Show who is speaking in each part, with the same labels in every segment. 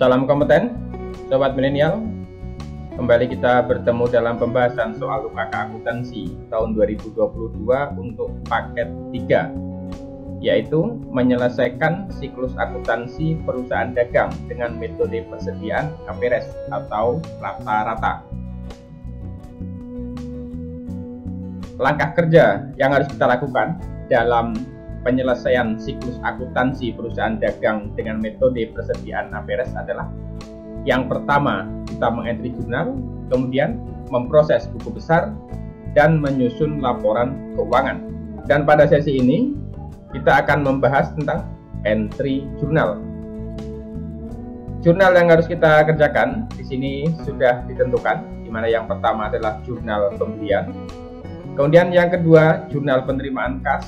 Speaker 1: Salam kompeten, sobat milenial. Kembali kita bertemu dalam pembahasan soal UKK akuntansi tahun 2022 untuk paket 3, yaitu menyelesaikan siklus akuntansi perusahaan dagang dengan metode persediaan average atau rata-rata. Langkah kerja yang harus kita lakukan dalam penyelesaian siklus akuntansi perusahaan dagang dengan metode persediaan average adalah: yang pertama, kita mengentry jurnal, kemudian memproses buku besar, dan menyusun laporan keuangan. Dan pada sesi ini, kita akan membahas tentang entry jurnal. Jurnal yang harus kita kerjakan di sini sudah ditentukan, di mana yang pertama adalah jurnal pembelian, kemudian yang kedua jurnal penerimaan kas,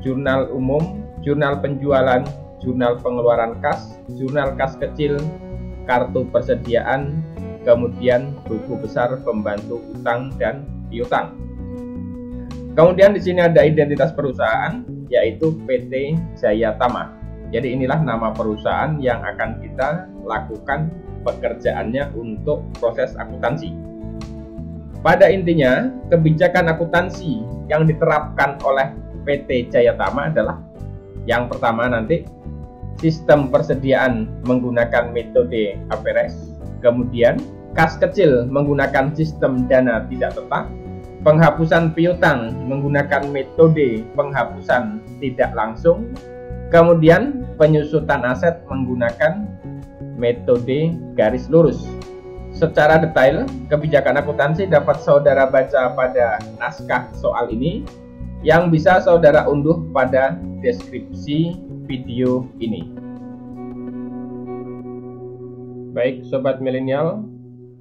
Speaker 1: jurnal umum, jurnal penjualan, jurnal pengeluaran kas, jurnal kas kecil, kartu persediaan, kemudian buku besar pembantu utang dan piutang. Kemudian di sini ada identitas perusahaan, yaitu PT Jaya Tama. Jadi inilah nama perusahaan yang akan kita lakukan pekerjaannya untuk proses akuntansi. Pada intinya, kebijakan akuntansi yang diterapkan oleh PT Jaya Tama adalah: yang pertama nanti sistem persediaan menggunakan metode average, kemudian kas kecil menggunakan sistem dana tidak tetap, penghapusan piutang menggunakan metode penghapusan tidak langsung, kemudian penyusutan aset menggunakan metode garis lurus. Secara detail, kebijakan akuntansi dapat saudara baca pada naskah soal ini yang bisa saudara unduh pada deskripsi video ini. Baik sobat milenial,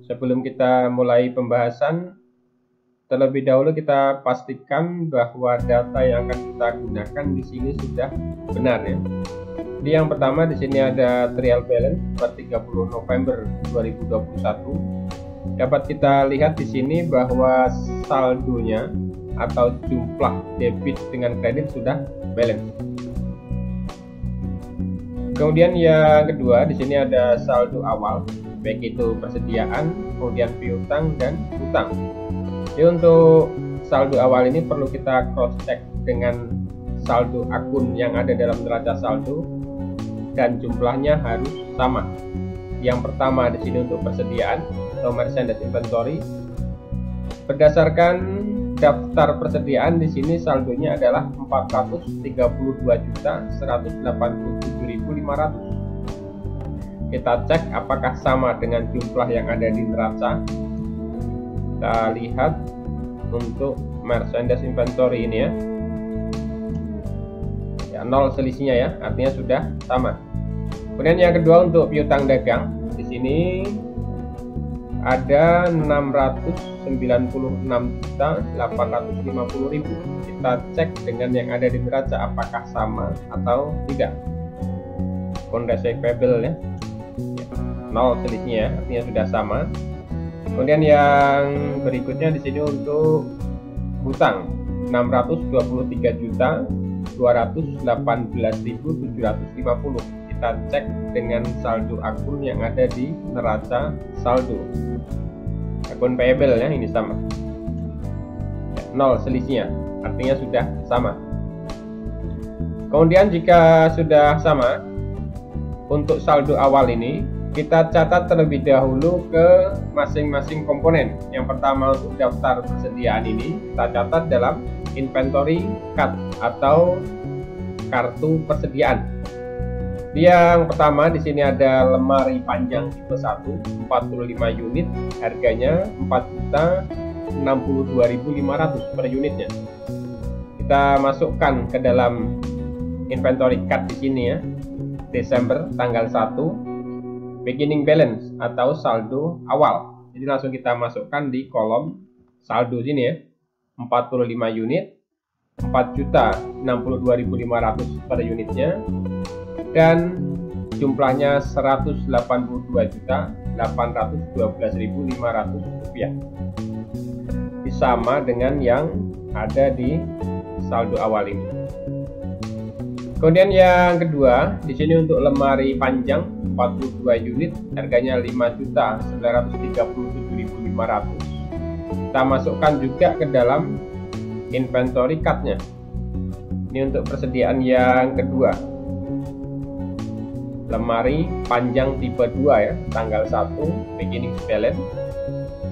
Speaker 1: sebelum kita mulai pembahasan, terlebih dahulu kita pastikan bahwa data yang akan kita gunakan di sini sudah benar ya. Jadi yang pertama di sini ada trial balance per 30 November 2021. Dapat kita lihat di sini bahwa saldonya atau jumlah debit dengan kredit sudah balance. Kemudian yang kedua di sini ada saldo awal, baik itu persediaan, kemudian piutang dan utang. Jadi untuk saldo awal ini perlu kita cross check dengan saldo akun yang ada dalam neraca saldo dan jumlahnya harus sama. Yang pertama di sini untuk persediaan atau merchandise inventory. Berdasarkan daftar persediaan di sini saldonya adalah 432.187.500. Kita cek apakah sama dengan jumlah yang ada di neraca. Kita lihat untuk merchandise inventory ini ya, 0 selisihnya ya, artinya sudah sama. Kemudian yang kedua untuk piutang dagang, di sini ada 696.850.000. Kita cek dengan yang ada di neraca apakah sama atau tidak. Account receivable ya, 0 selisihnya, artinya sudah sama. Kemudian yang berikutnya di sini untuk hutang 623.218.750. Kita cek dengan saldo akun yang ada di neraca saldo. Akun payable ya, ini sama. 0 selisihnya, artinya sudah sama. Kemudian jika sudah sama, untuk saldo awal ini kita catat terlebih dahulu ke masing-masing komponen. Yang pertama untuk daftar persediaan ini kita catat dalam inventory card atau kartu persediaan. Yang pertama di sini ada lemari panjang tipe 1 45 unit, harganya 4.062.500 per unitnya. Kita masukkan ke dalam inventory card di sini ya. Desember tanggal 1, beginning balance atau saldo awal. Jadi langsung kita masukkan di kolom saldo sini ya. 45 unit, 4.062.500 per unitnya. Dan jumlahnya Rp182.812.500. Sama dengan yang ada di saldo awal ini. Kemudian yang kedua, di sini untuk lemari panjang 42 unit, harganya Rp5.937.500. Kita masukkan juga ke dalam inventory card-nya. Ini untuk persediaan yang kedua. Lemari panjang tipe 2 ya, tanggal 1 beginning balance.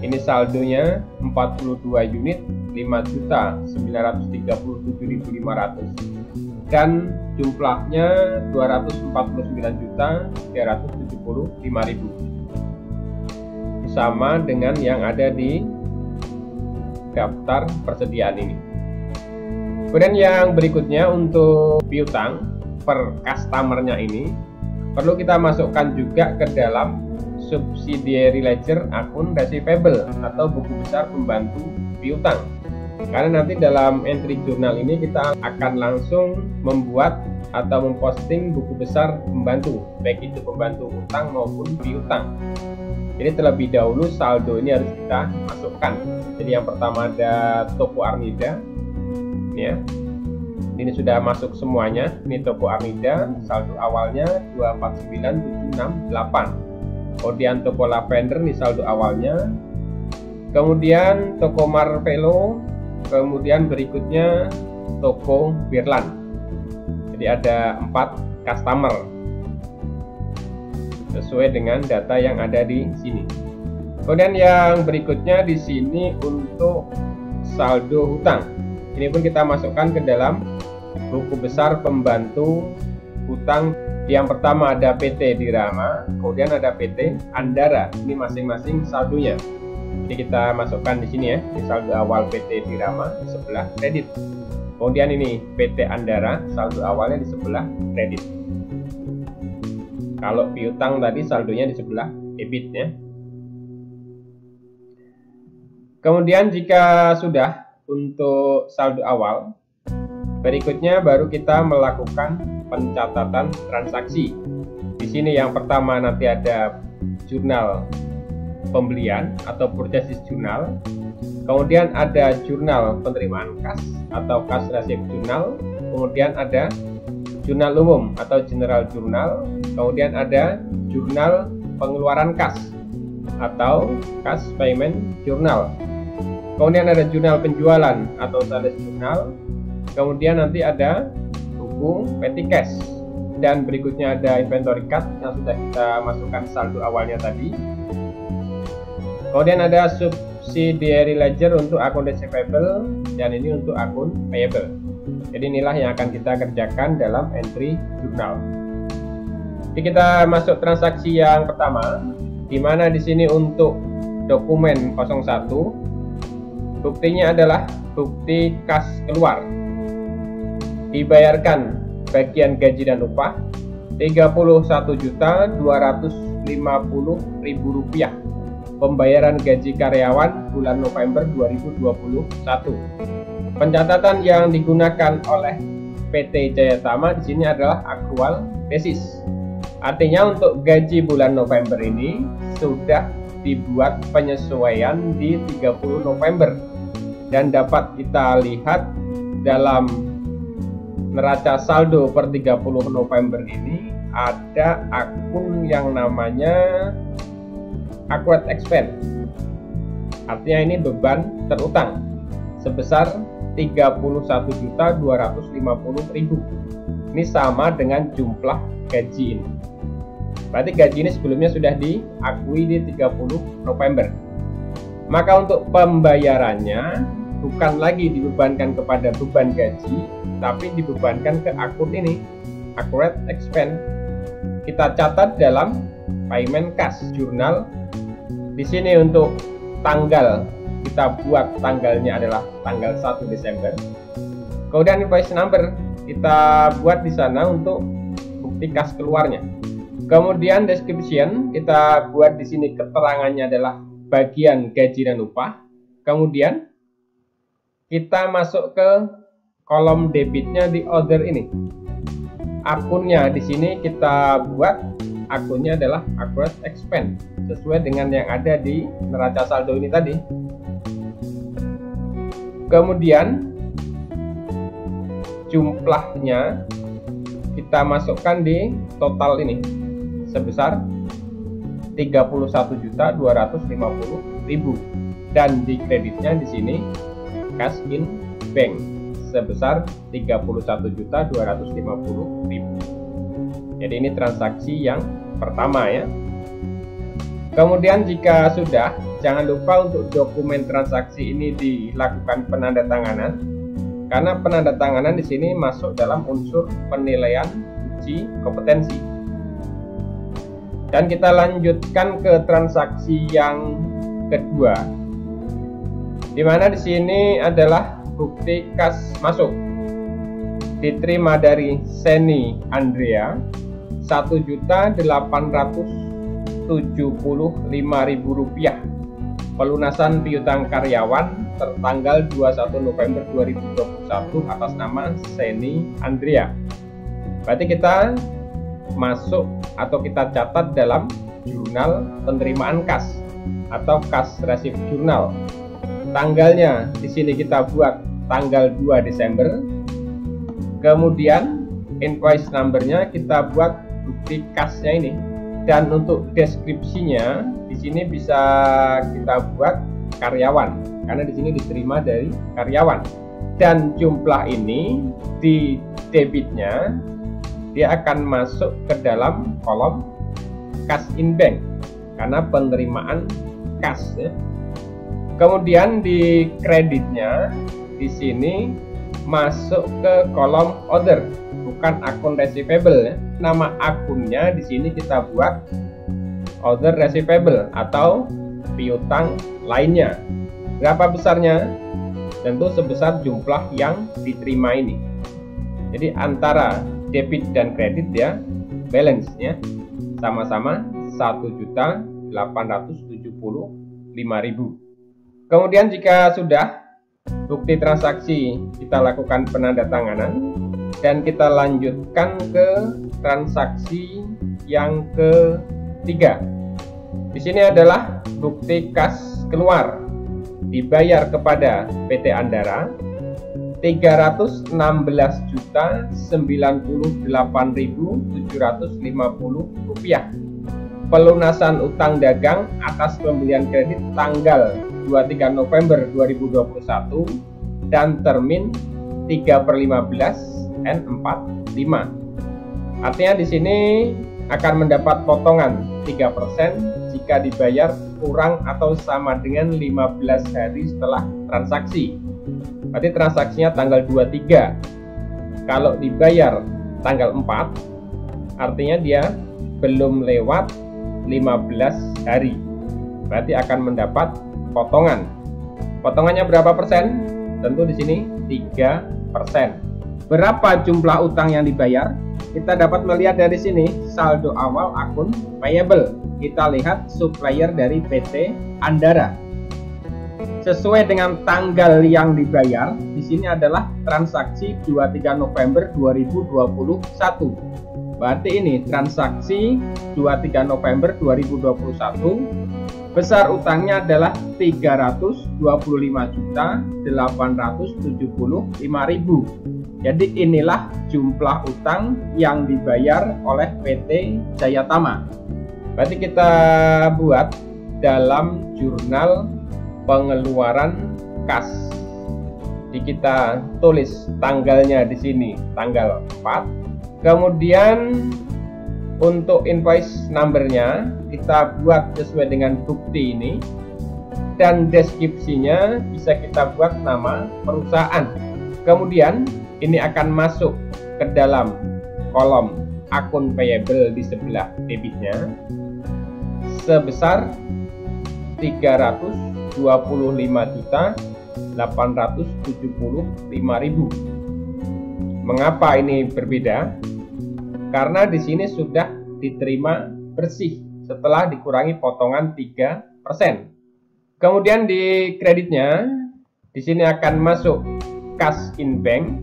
Speaker 1: Ini saldonya 42 unit, Rp5.937.500 dan jumlahnya Rp249.375.000. Sama dengan yang ada di daftar persediaan ini. Kemudian yang berikutnya untuk piutang per customernya ini perlu kita masukkan juga ke dalam subsidiary ledger akun receivable atau buku besar pembantu piutang. Karena nanti dalam entry jurnal ini kita akan langsung membuat atau memposting buku besar pembantu, baik itu pembantu utang maupun piutang. Jadi terlebih dahulu saldo ini harus kita masukkan. Jadi yang pertama ada toko Armida, ini ya. Ini sudah masuk semuanya. Ini toko Armida, saldo awalnya 249.768. Kemudian toko Lavender nih saldo awalnya, kemudian toko Marvelo, kemudian berikutnya toko Birlan. Jadi ada 4 customer sesuai dengan data yang ada di sini. Kemudian yang berikutnya di sini untuk saldo hutang. Ini pun kita masukkan ke dalam buku besar pembantu hutang. Yang pertama ada PT Dirama, kemudian ada PT Andara. Ini masing-masing saldonya. Jadi kita masukkan di sini ya, di saldo awal PT Dirama di sebelah kredit. Kemudian ini PT Andara, saldo awalnya di sebelah kredit. Kalau piutang tadi saldonya di sebelah debit ya. Kemudian jika sudah untuk saldo awal, berikutnya baru kita melakukan pencatatan transaksi. Di sini yang pertama nanti ada jurnal pembelian atau purchase journal. Kemudian ada jurnal penerimaan kas atau cash receipt journal. Kemudian ada jurnal umum atau general journal. Kemudian ada jurnal pengeluaran kas atau cash payment journal. Kemudian ada jurnal penjualan atau sales journal. Kemudian nanti ada petty cash, dan berikutnya ada inventory card yang sudah kita masukkan saldo awalnya tadi. Kemudian ada subsidiary ledger untuk akun receivable dan ini untuk akun payable. Jadi inilah yang akan kita kerjakan dalam entry jurnal. Jadi kita masuk transaksi yang pertama, di mana di sini untuk dokumen 01 buktinya adalah bukti kas keluar. Dibayarkan bagian gaji dan upah Rp31.250.000. Pembayaran gaji karyawan bulan November 2021. Pencatatan yang digunakan oleh PT Jayatama di sini adalah accrual basis. Artinya untuk gaji bulan November ini sudah dibuat penyesuaian di 30 November dan dapat kita lihat dalam neraca saldo per 30 November ini ada akun yang namanya accrued expense. Artinya ini beban terutang sebesar Rp31.250.000. Ini sama dengan jumlah gaji ini. Berarti gaji ini sebelumnya sudah diakui di 30 November. Maka untuk pembayarannya bukan lagi dibebankan kepada beban gaji, tapi dibebankan ke akun ini, accrued expense. Kita catat dalam payment cash journal. Di sini untuk tanggal kita buat tanggalnya adalah tanggal 1 Desember. Kemudian invoice number kita buat di sana untuk bukti kas keluarnya. Kemudian description kita buat di sini, keterangannya adalah bagian gaji dan upah. Kemudian kita masuk ke kolom debitnya di order ini. Akunnya di sini kita buat akunnya adalah accrued expense sesuai dengan yang ada di neraca saldo ini tadi. Kemudian jumlahnya kita masukkan di total ini sebesar 31.250.000 dan di kreditnya di sini cash in bank sebesar 31.250.000. Jadi ini transaksi yang pertama ya. Kemudian jika sudah, jangan lupa untuk dokumen transaksi ini dilakukan penandatanganan, karena penandatanganan di sini masuk dalam unsur penilaian uji kompetensi. Dan kita lanjutkan ke transaksi yang kedua, di mana di sini adalah bukti kas masuk diterima dari Seni Andrea 1.875.000 rupiah, pelunasan piutang karyawan tertanggal 21 November 2021 atas nama Seni Andrea. Berarti kita masuk atau kita catat dalam jurnal penerimaan kas atau kas receipt journal. Tanggalnya di sini kita buat tanggal 2 Desember. Kemudian invoice numbernya kita buat bukti kasnya ini, dan untuk deskripsinya di sini bisa kita buat karyawan karena di sini diterima dari karyawan, dan jumlah ini di debitnya dia akan masuk ke dalam kolom cash in bank karena penerimaan kas ya. Kemudian di kreditnya di sini masuk ke kolom order, bukan akun receivable ya. Nama akunnya di sini kita buat order receivable atau piutang lainnya. Berapa besarnya? Tentu sebesar jumlah yang diterima ini. Jadi antara debit dan kredit ya, balance-nya sama-sama 1.875.000. Kemudian jika sudah, bukti transaksi kita lakukan penandatanganan dan kita lanjutkan ke transaksi yang ketiga. Di sini adalah bukti kas keluar dibayar kepada PT Andara 316.098.750 rupiah, pelunasan utang dagang atas pembelian kredit tanggal 23 November 2021 dan termin 3/15 N45. Artinya di sini akan mendapat potongan 3% jika dibayar kurang atau sama dengan 15 hari setelah transaksi. Berarti transaksinya tanggal 23. Kalau dibayar tanggal 4, artinya dia belum lewat 15 hari. Berarti akan mendapat potongan. Potongannya berapa persen? Tentu di sini 3%. Berapa jumlah utang yang dibayar? Kita dapat melihat dari sini saldo awal akun payable. Kita lihat supplier dari PT Andara. Sesuai dengan tanggal yang dibayar, di sini adalah transaksi 23 November 2021. Berarti ini transaksi 23 November 2021. Besar utangnya adalah 325.875.000. Jadi inilah jumlah utang yang dibayar oleh PT Jayatama. Berarti kita buat dalam jurnal pengeluaran kas. Jadi kita tulis tanggalnya di sini tanggal 4. Kemudian untuk invoice numbernya kita buat sesuai dengan bukti ini, dan deskripsinya bisa kita buat nama perusahaan. Kemudian ini akan masuk ke dalam kolom akun payable di sebelah debitnya sebesar 325.875.000. Mengapa ini berbeda? Karena di sini sudah diterima bersih setelah dikurangi potongan 3%. Kemudian di kreditnya di sini akan masuk cash in bank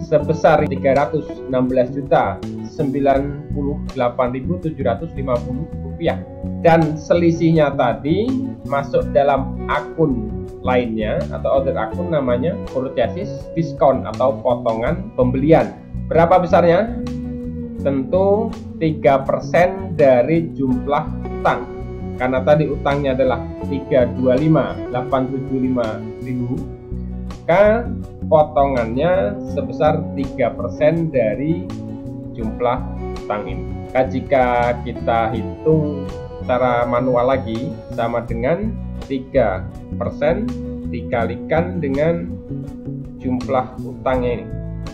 Speaker 1: sebesar 316.098.750 rupiah, dan selisihnya tadi masuk dalam akun lainnya atau order akun namanya purchase diskon atau potongan pembelian. Berapa besarnya? Tentu 3% dari jumlah utang. Karena tadi utangnya adalah 325.875.000, maka potongannya sebesar 3% dari jumlah utang ini. Jika kita hitung secara manual lagi, sama dengan 3% dikalikan dengan jumlah utangnya ini,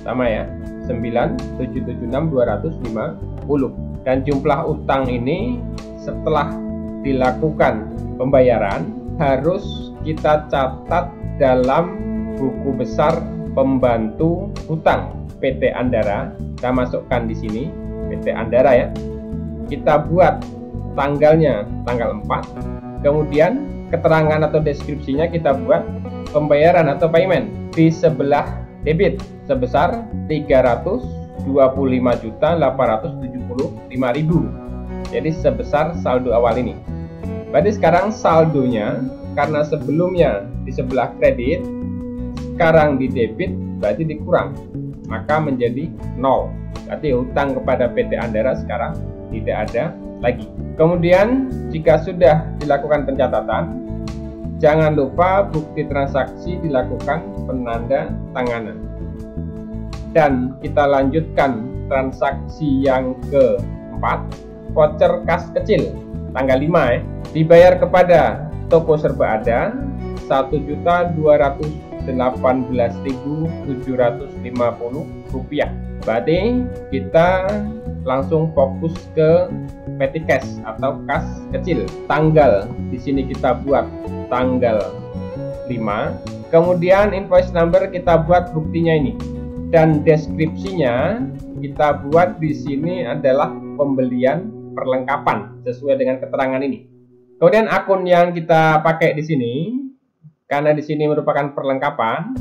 Speaker 1: sama ya, 9.776.250. Dan jumlah utang ini setelah dilakukan pembayaran harus kita catat dalam buku besar pembantu hutang PT Andara. Kita masukkan di sini PT Andara ya. Kita buat tanggalnya tanggal 4. Kemudian keterangan atau deskripsinya kita buat pembayaran atau payment di sebelah debit sebesar 325.875.000. Jadi sebesar saldo awal ini. Berarti sekarang saldonya, karena sebelumnya di sebelah kredit, sekarang di debit, berarti dikurang, maka menjadi 0. Berarti hutang kepada PT Andara sekarang tidak ada lagi. Kemudian jika sudah dilakukan pencatatan, jangan lupa bukti transaksi dilakukan penanda tanganan. Dan kita lanjutkan transaksi yang keempat, voucher kas kecil tanggal 5 ya, dibayar kepada toko serba ada 1.218.750 rupiah. Berarti kita langsung fokus ke petty cash atau kas kecil. Tanggal di sini kita buat tanggal 5. Kemudian invoice number kita buat buktinya ini. Dan deskripsinya kita buat di sini adalah pembelian perlengkapan sesuai dengan keterangan ini. Kemudian akun yang kita pakai di sini, karena di sini merupakan perlengkapan,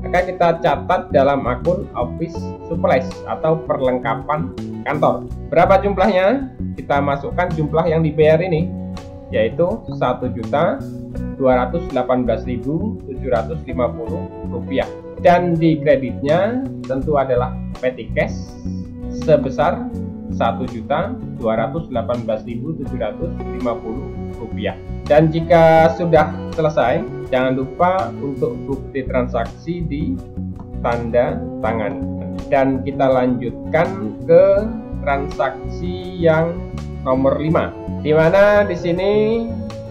Speaker 1: maka kita catat dalam akun office supplies atau perlengkapan kantor. Berapa jumlahnya? Kita masukkan jumlah yang dibayar ini, yaitu 1.218.750 rupiah. Dan di kreditnya tentu adalah petty cash sebesar 1.218.750 rupiah. Dan jika sudah selesai, jangan lupa untuk bukti transaksi di tanda tangan. Dan kita lanjutkan ke transaksi yang nomor 5, di mana di sini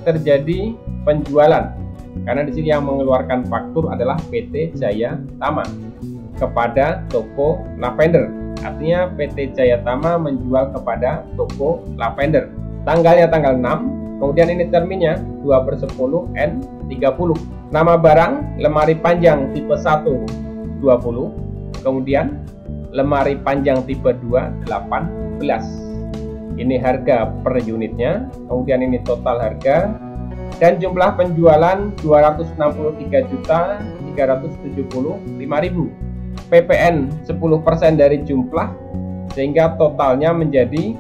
Speaker 1: terjadi penjualan. Karena di sini yang mengeluarkan faktur adalah PT Jaya Tama kepada toko Lavender. Artinya PT Jaya Tama menjual kepada toko Lavender. Tanggalnya tanggal 6. Kemudian ini terminnya 2/10 N30. Nama barang lemari panjang tipe 1 20. Kemudian lemari panjang tipe 2 18. Ini harga per unitnya. Kemudian ini total harga. Dan jumlah penjualan 263.375.000. PPN 10% dari jumlah, sehingga totalnya menjadi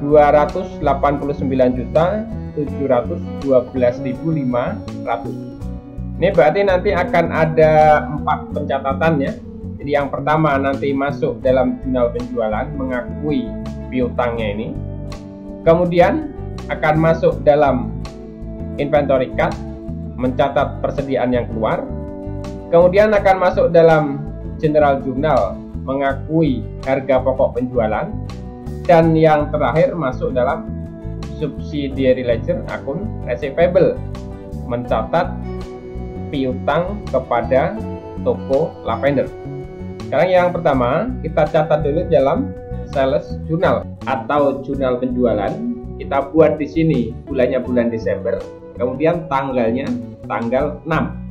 Speaker 1: 289.712.500. Ini berarti nanti akan ada 4 pencatatan ya. Jadi yang pertama nanti masuk dalam jurnal penjualan mengakui piutangnya ini. Kemudian akan masuk dalam inventory card, mencatat persediaan yang keluar. Kemudian akan masuk dalam general journal, mengakui harga pokok penjualan. Dan yang terakhir masuk dalam subsidiary ledger akun receivable, mencatat piutang kepada toko Lavender. Sekarang yang pertama kita catat dulu dalam sales journal atau jurnal penjualan. Kita buat di sini bulannya bulan Desember, kemudian tanggalnya tanggal 6.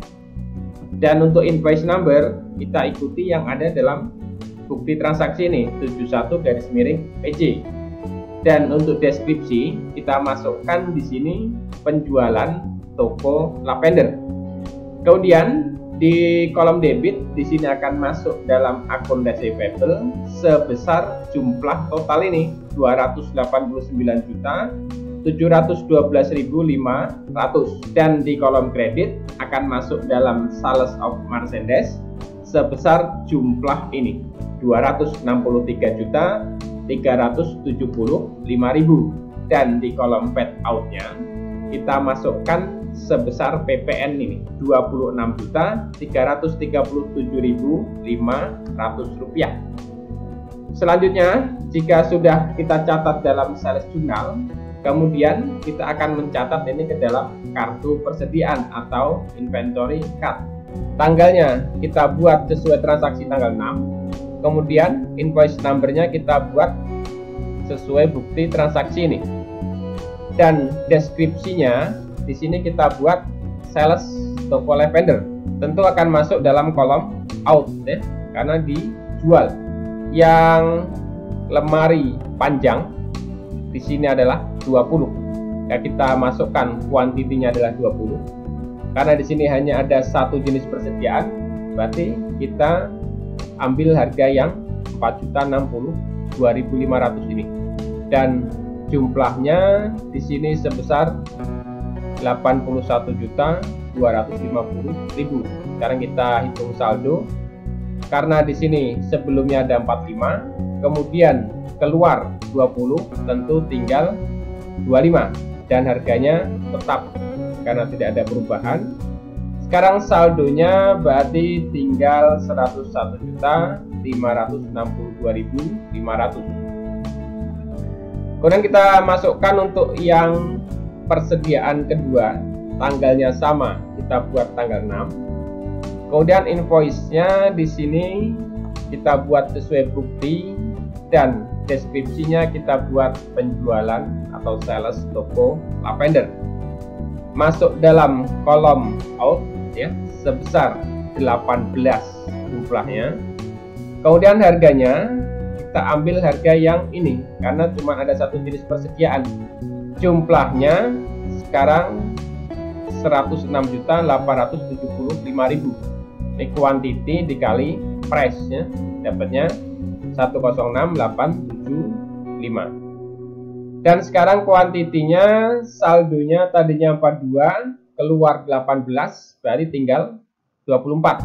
Speaker 1: Dan untuk invoice number kita ikuti yang ada dalam bukti transaksi ini 71-PJ. Dan untuk deskripsi kita masukkan di sini penjualan toko Lavender. Kemudian Di kolom debit di sini akan masuk dalam akun receivable sebesar jumlah total ini 289.712.500, dan di kolom kredit akan masuk dalam sales of merchandise sebesar jumlah ini 263.375.000, dan di kolom paid out-nya kita masukkan sebesar PPN ini 26.337.500 rupiah. Selanjutnya, jika sudah kita catat dalam sales journal, kemudian kita akan mencatat ini ke dalam kartu persediaan atau inventory card. Tanggalnya kita buat sesuai transaksi tanggal 6, kemudian invoice number-nya kita buat sesuai bukti transaksi ini, dan deskripsinya di sini kita buat sales toko lavender. Tentu akan masuk dalam kolom out ya, karena dijual. Yang lemari panjang di sini adalah 20. Ya, kita masukkan kuantitinya adalah 20. Karena di sini hanya ada satu jenis persediaan, berarti kita ambil harga yang 4.062.500 ini. Dan jumlahnya di sini sebesar 81.250.000. Sekarang kita hitung saldo. Karena di sini sebelumnya ada 45, kemudian keluar 20, tentu tinggal 25, dan harganya tetap karena tidak ada perubahan. Sekarang saldonya berarti tinggal 101.562.500. Kemudian kita masukkan untuk yang persediaan kedua, tanggalnya sama, kita buat tanggal 6. Kemudian invoice-nya di sini kita buat sesuai bukti, dan deskripsinya kita buat penjualan atau sales toko lavender. Masuk dalam kolom out ya, sebesar 18 jumlahnya. Kemudian harganya kita ambil harga yang ini karena cuma ada satu jenis persediaan. Jumlahnya sekarang 106.875.000. Ini kuantiti dikali price nya, dapatnya 106.875. Dan sekarang kuantitinya, saldonya tadinya 42, keluar 18, berarti tinggal 24.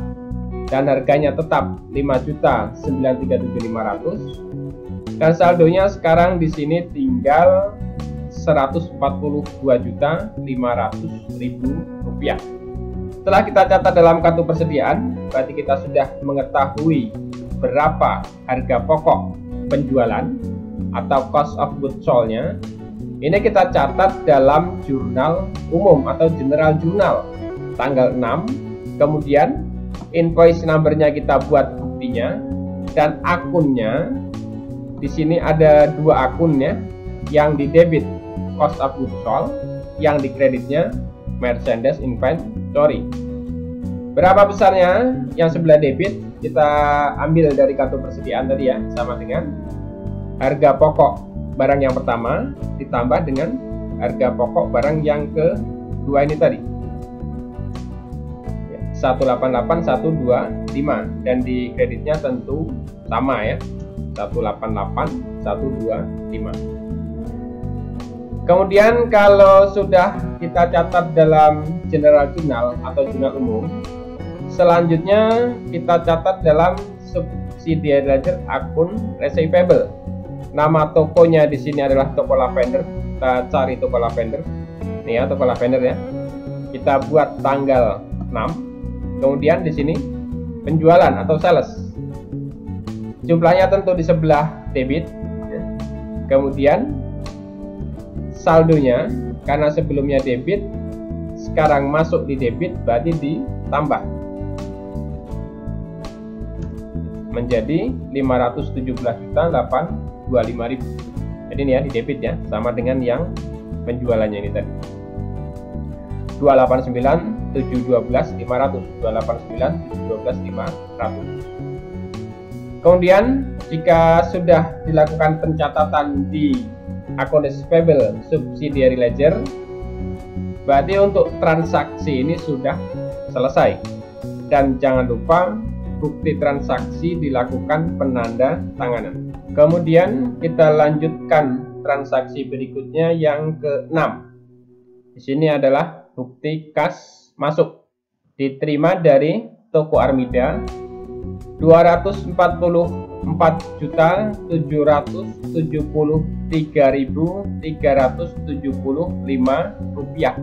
Speaker 1: Dan harganya tetap 5.937.500. Dan saldonya sekarang di sini tinggal 142.500.000 rupiah. Setelah kita catat dalam kartu persediaan, berarti kita sudah mengetahui berapa harga pokok penjualan atau cost of goods sold-nya. Ini kita catat dalam jurnal umum atau general journal tanggal 6. Kemudian invoice number-nya kita buat buktinya, dan akunnya di sini ada dua akun ya, yang di debit cost of goods sold, yang di kreditnya merchandise inventory. Berapa besarnya? Yang sebelah debit kita ambil dari kartu persediaan tadi ya, sama dengan harga pokok barang yang pertama ditambah dengan harga pokok barang yang kedua ini tadi, 188.125, dan di kreditnya tentu sama ya, 188.125. Kemudian kalau sudah kita catat dalam general journal atau jurnal umum, selanjutnya kita catat dalam subsidiary ledger akun receivable. Nama tokonya di sini adalah toko lavender. Kita cari toko lavender. Ini ya, toko lavender ya. Kita buat tanggal 6. Kemudian di sini penjualan atau sales. Jumlahnya tentu di sebelah debit. Kemudian saldonya, karena sebelumnya debit, sekarang masuk di debit, berarti ditambah menjadi 517.825.000. Jadi ini ya di debit ya, sama dengan yang penjualannya ini tadi, 289.712.500, 289.712.500. Kemudian jika sudah dilakukan pencatatan di akun receivable subsidiary ledger, berarti untuk transaksi ini sudah selesai. dan jangan lupa bukti transaksi dilakukan penanda tanganan. Kemudian kita lanjutkan transaksi berikutnya yang ke-6. Di sini adalah bukti kas masuk diterima dari toko Armida 244.773.375 rupiah.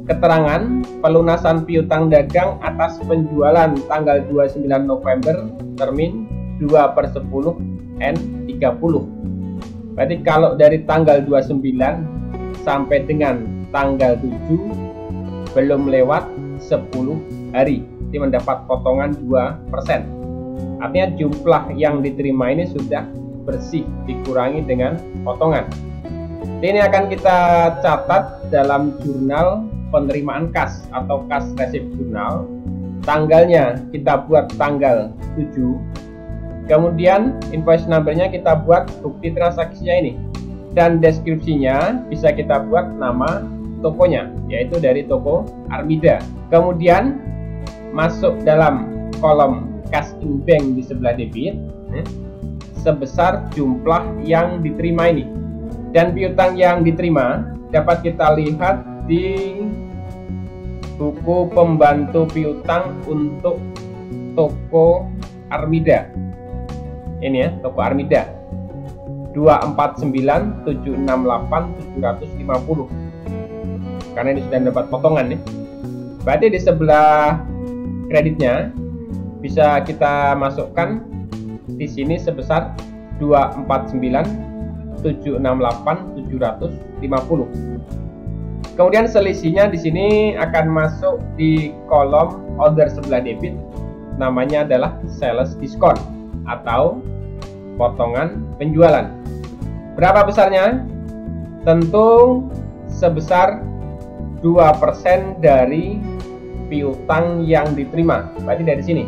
Speaker 1: Keterangan pelunasan piutang dagang atas penjualan tanggal 29 November termin 2/10 N30. Berarti kalau dari tanggal 29 sampai dengan tanggal 7 belum lewat 10 hari, ini mendapat potongan 2%. Artinya jumlah yang diterima ini sudah bersih dikurangi dengan potongan. Ini akan kita catat dalam jurnal penerimaan kas atau kas resip jurnal. Tanggalnya kita buat tanggal 7. Kemudian invoice numbernya kita buat bukti transaksinya ini. Dan deskripsinya bisa kita buat nama tokonya, yaitu dari toko Armida. Kemudian masuk dalam kolom cash in bank di sebelah debit sebesar jumlah yang diterima ini. Dan piutang yang diterima dapat kita lihat di buku pembantu piutang untuk toko Armida. Ini ya, toko Armida 249.768.750. Karena ini sudah dapat potongan nih. Berarti di sebelah kreditnya bisa kita masukkan di sini sebesar 249.768.750. Kemudian selisihnya di sini akan masuk di kolom order sebelah debit, namanya adalah sales discount atau potongan penjualan. Berapa besarnya? Tentu sebesar 2% dari piutang yang diterima. Berarti dari sini.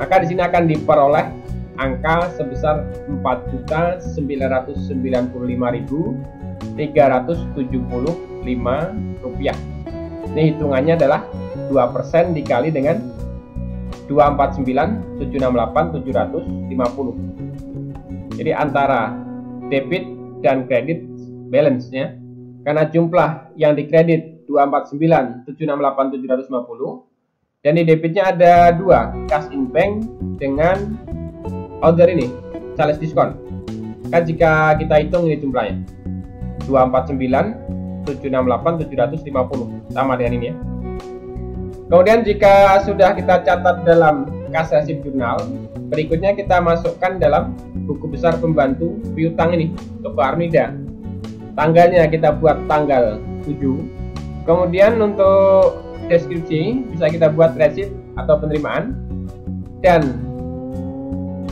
Speaker 1: Maka di sini akan diperoleh angka sebesar 4.995.375 rupiah. Ini hitungannya adalah 2% dikali dengan 249.768.750. Jadi antara debit dan kredit balance-nya, karena jumlah yang dikredit 249.768.750 dan di debitnya ada dua, cash in bank dengan order ini, sales discount. Kan jika kita hitung ini jumlahnya 249.768.750 sama dengan ini ya. Kemudian jika sudah kita catat dalam kas resip jurnal, berikutnya kita masukkan dalam buku besar pembantu piutang ini, toko Armida. Tanggalnya kita buat tanggal 7. Kemudian untuk deskripsi bisa kita buat resip atau penerimaan. Dan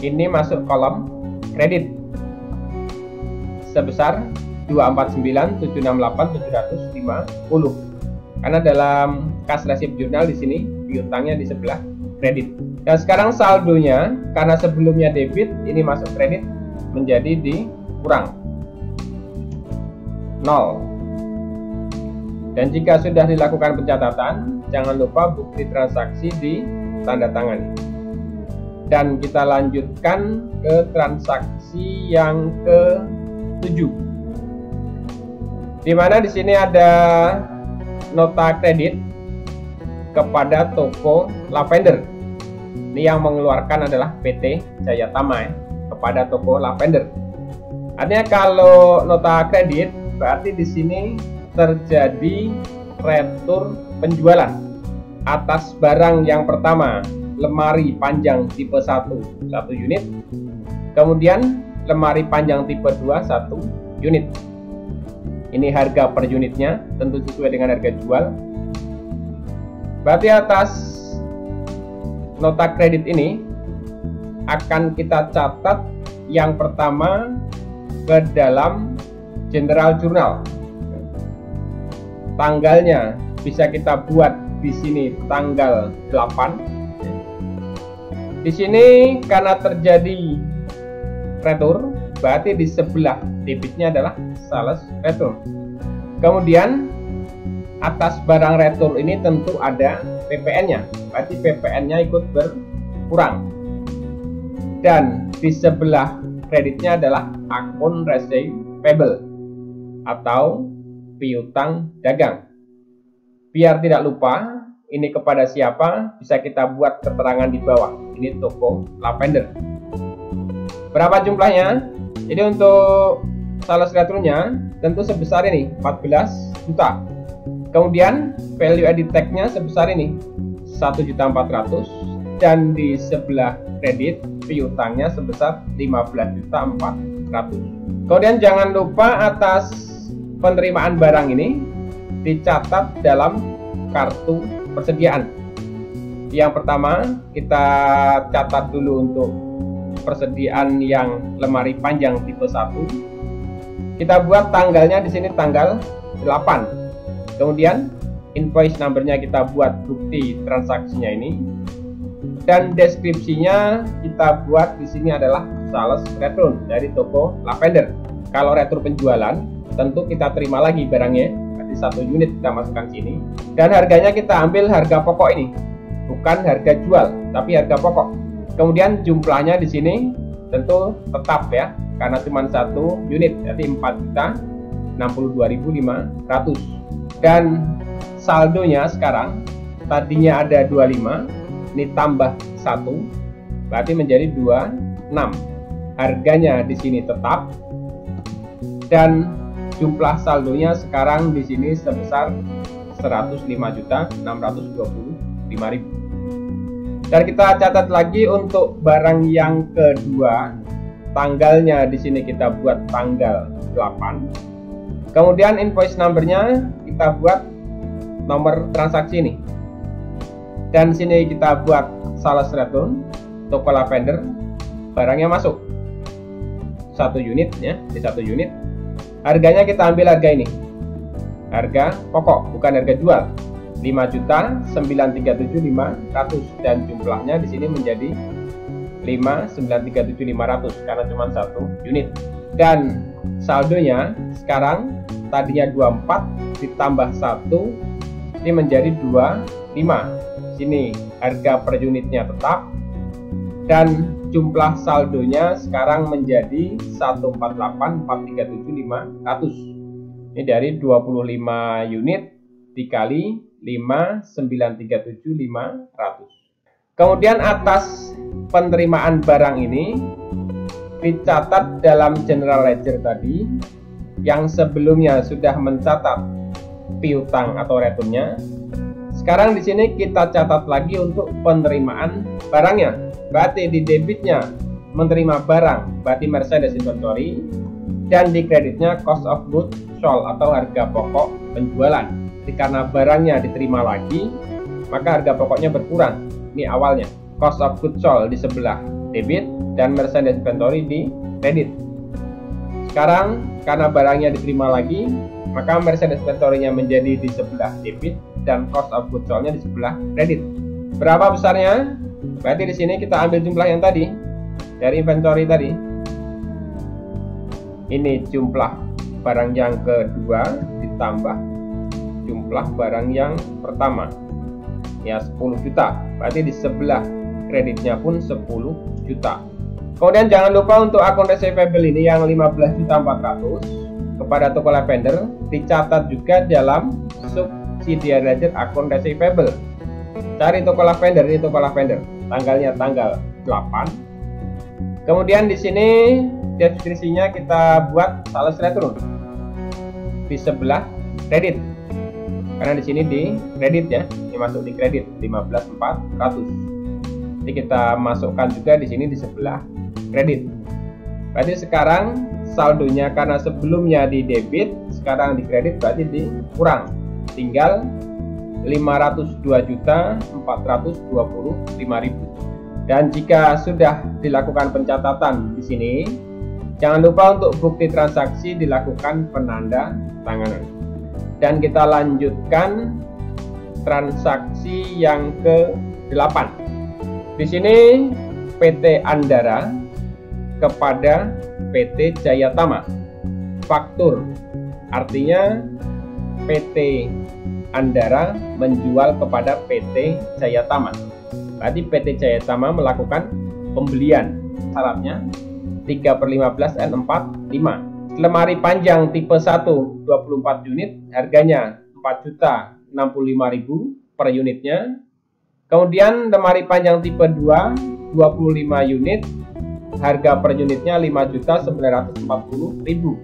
Speaker 1: ini masuk kolom kredit sebesar 249.768.750. Karena dalam kas resip jurnal di sini piutangnya di sebelah kredit. Dan sekarang saldonya karena sebelumnya debit, ini masuk kredit menjadi dikurang 0. Dan jika sudah dilakukan pencatatan, jangan lupa bukti transaksi ditandatangani. Dan kita lanjutkan ke transaksi yang ke-7. Di mana di sini ada nota kredit kepada toko Lavender. Ini yang mengeluarkan adalah PT Jaya Tama ya, kepada toko Lavender. Artinya kalau nota kredit berarti di sini terjadi retur penjualan atas barang yang pertama, lemari panjang tipe 1 unit, kemudian lemari panjang tipe 2 1 unit. Ini harga per unitnya tentu sesuai dengan harga jual. Berarti atas nota kredit ini akan kita catat yang pertama ke dalam general journal. Tanggalnya bisa kita buat di sini tanggal 8. Di sini karena terjadi retur, berarti di sebelah debitnya adalah sales retur. Kemudian atas barang retur ini tentu ada PPN-nya, berarti PPN-nya ikut berkurang. Dan di sebelah kreditnya adalah akun receivable atau piutang dagang. Biar tidak lupa, ini kepada siapa, bisa kita buat keterangan di bawah. Ini toko Lavender. Berapa jumlahnya? Jadi untuk sales returnya tentu sebesar ini 14 juta. Kemudian value added tag-nya sebesar ini 1.400.000 dan di sebelah kredit piutangnya sebesar 15.400.000. Kemudian jangan lupa atas penerimaan barang ini dicatat dalam kartu persediaan. Yang pertama kita catat dulu untuk persediaan yang lemari panjang tipe 1. Kita buat tanggalnya di sini tanggal 8. Kemudian invoice numbernya kita buat bukti transaksinya ini, dan deskripsinya kita buat di sini adalah sales return dari toko Lavender. Kalau retur penjualan tentu kita terima lagi barangnya, berarti 1 unit kita masukkan sini, dan harganya kita ambil harga pokok ini, bukan harga jual tapi harga pokok. Kemudian jumlahnya di sini tentu tetap ya, karena cuma 1 unit, jadi 4.062.500. Dan saldonya sekarang tadinya ada 25, ini tambah 1, berarti menjadi 26. Harganya di sini tetap, dan jumlah saldonya sekarang di sini sebesar 105.625.000. Dan kita catat lagi untuk barang yang kedua, tanggalnya di sini kita buat tanggal 8. Kemudian invoice numbernya kita buat nomor transaksi ini, dan sini kita buat sales return toko Lavender, barangnya masuk 1 unit ya, di 1 unit. Harganya kita ambil harga ini, harga pokok bukan harga jual, 5.937.500, dan jumlahnya di sini menjadi 5.937.500 karena cuma 1 unit. Dan saldonya sekarang tadinya 24 ditambah 1, ini menjadi 25. Sini harga per unitnya tetap, dan jumlah saldonya sekarang menjadi 148.437.500. Ini dari 25 unit dikali 5.937.500. Kemudian atas penerimaan barang ini dicatat dalam general ledger tadi, yang sebelumnya sudah mencatat piutang atau returnnya. Sekarang di sini kita catat lagi untuk penerimaan barangnya. Berarti di debitnya menerima barang, berarti Mercedes inventory, dan di kreditnya cost of goods sold atau harga pokok penjualan. Jadi karena barangnya diterima lagi, maka harga pokoknya berkurang. Ini awalnya cost of goods sold di sebelah debit dan Mercedes inventory di kredit. Sekarang karena barangnya diterima lagi, maka Mercedes inventory-nya menjadi di sebelah debit dan cost of goods sold-nya di sebelah kredit. Berapa besarnya? Berarti di sini kita ambil jumlah yang tadi dari inventory tadi. Ini jumlah barang yang kedua ditambah jumlah barang yang pertama. Ya 10 juta. Berarti di sebelah kreditnya pun 10 juta. Kemudian jangan lupa untuk akun receivable ini yang 15.400.000 kepada toko Lavender dicatat juga dalam subsidiary ledger akun receivable. Cari toko Lavender, ini toko Lavender, tanggalnya tanggal 8. Kemudian di sini deskripsinya kita buat sales return di sebelah kredit, karena di sini di kredit ya, ini masuk di kredit 15.400. Jadi kita masukkan juga di sini di sebelah kredit. Berarti sekarang saldonya karena sebelumnya di debit, sekarang di kredit, berarti dikurang, tinggal 502.425.000. Dan jika sudah dilakukan pencatatan di sini, jangan lupa untuk bukti transaksi dilakukan penanda tanganan. Dan kita lanjutkan transaksi yang ke-8. Di sini PT Andara kepada PT Jayatama. Faktur artinya PT Andara menjual kepada PT Jayatama. Berarti PT Jayatama melakukan pembelian. Syaratnya 3/15 N45. Lemari panjang tipe 1 24 unit, harganya 4.065.000 per unitnya. Kemudian lemari panjang tipe 2 25 unit, harga per unitnya 5.940.000.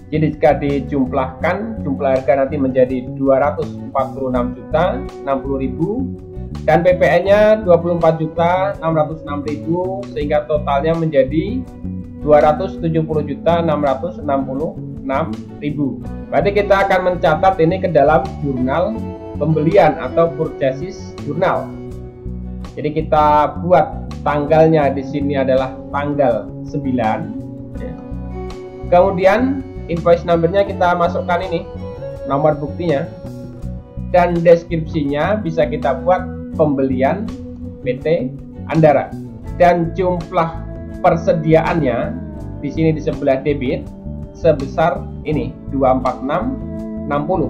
Speaker 1: Jadi jika dijumlahkan, jumlah harga nanti menjadi 246.060.000 dan PPN-nya 24.606.000, sehingga totalnya menjadi 270.666.000. Berarti kita akan mencatat ini ke dalam jurnal pembelian atau purchase journal. Jadi kita buat tanggalnya di sini adalah tanggal 9. Kemudian invoice number-nya kita masukkan ini, nomor buktinya, dan deskripsinya bisa kita buat pembelian PT Andara. Dan jumlah persediaannya di sini di sebelah debit sebesar ini 246.60.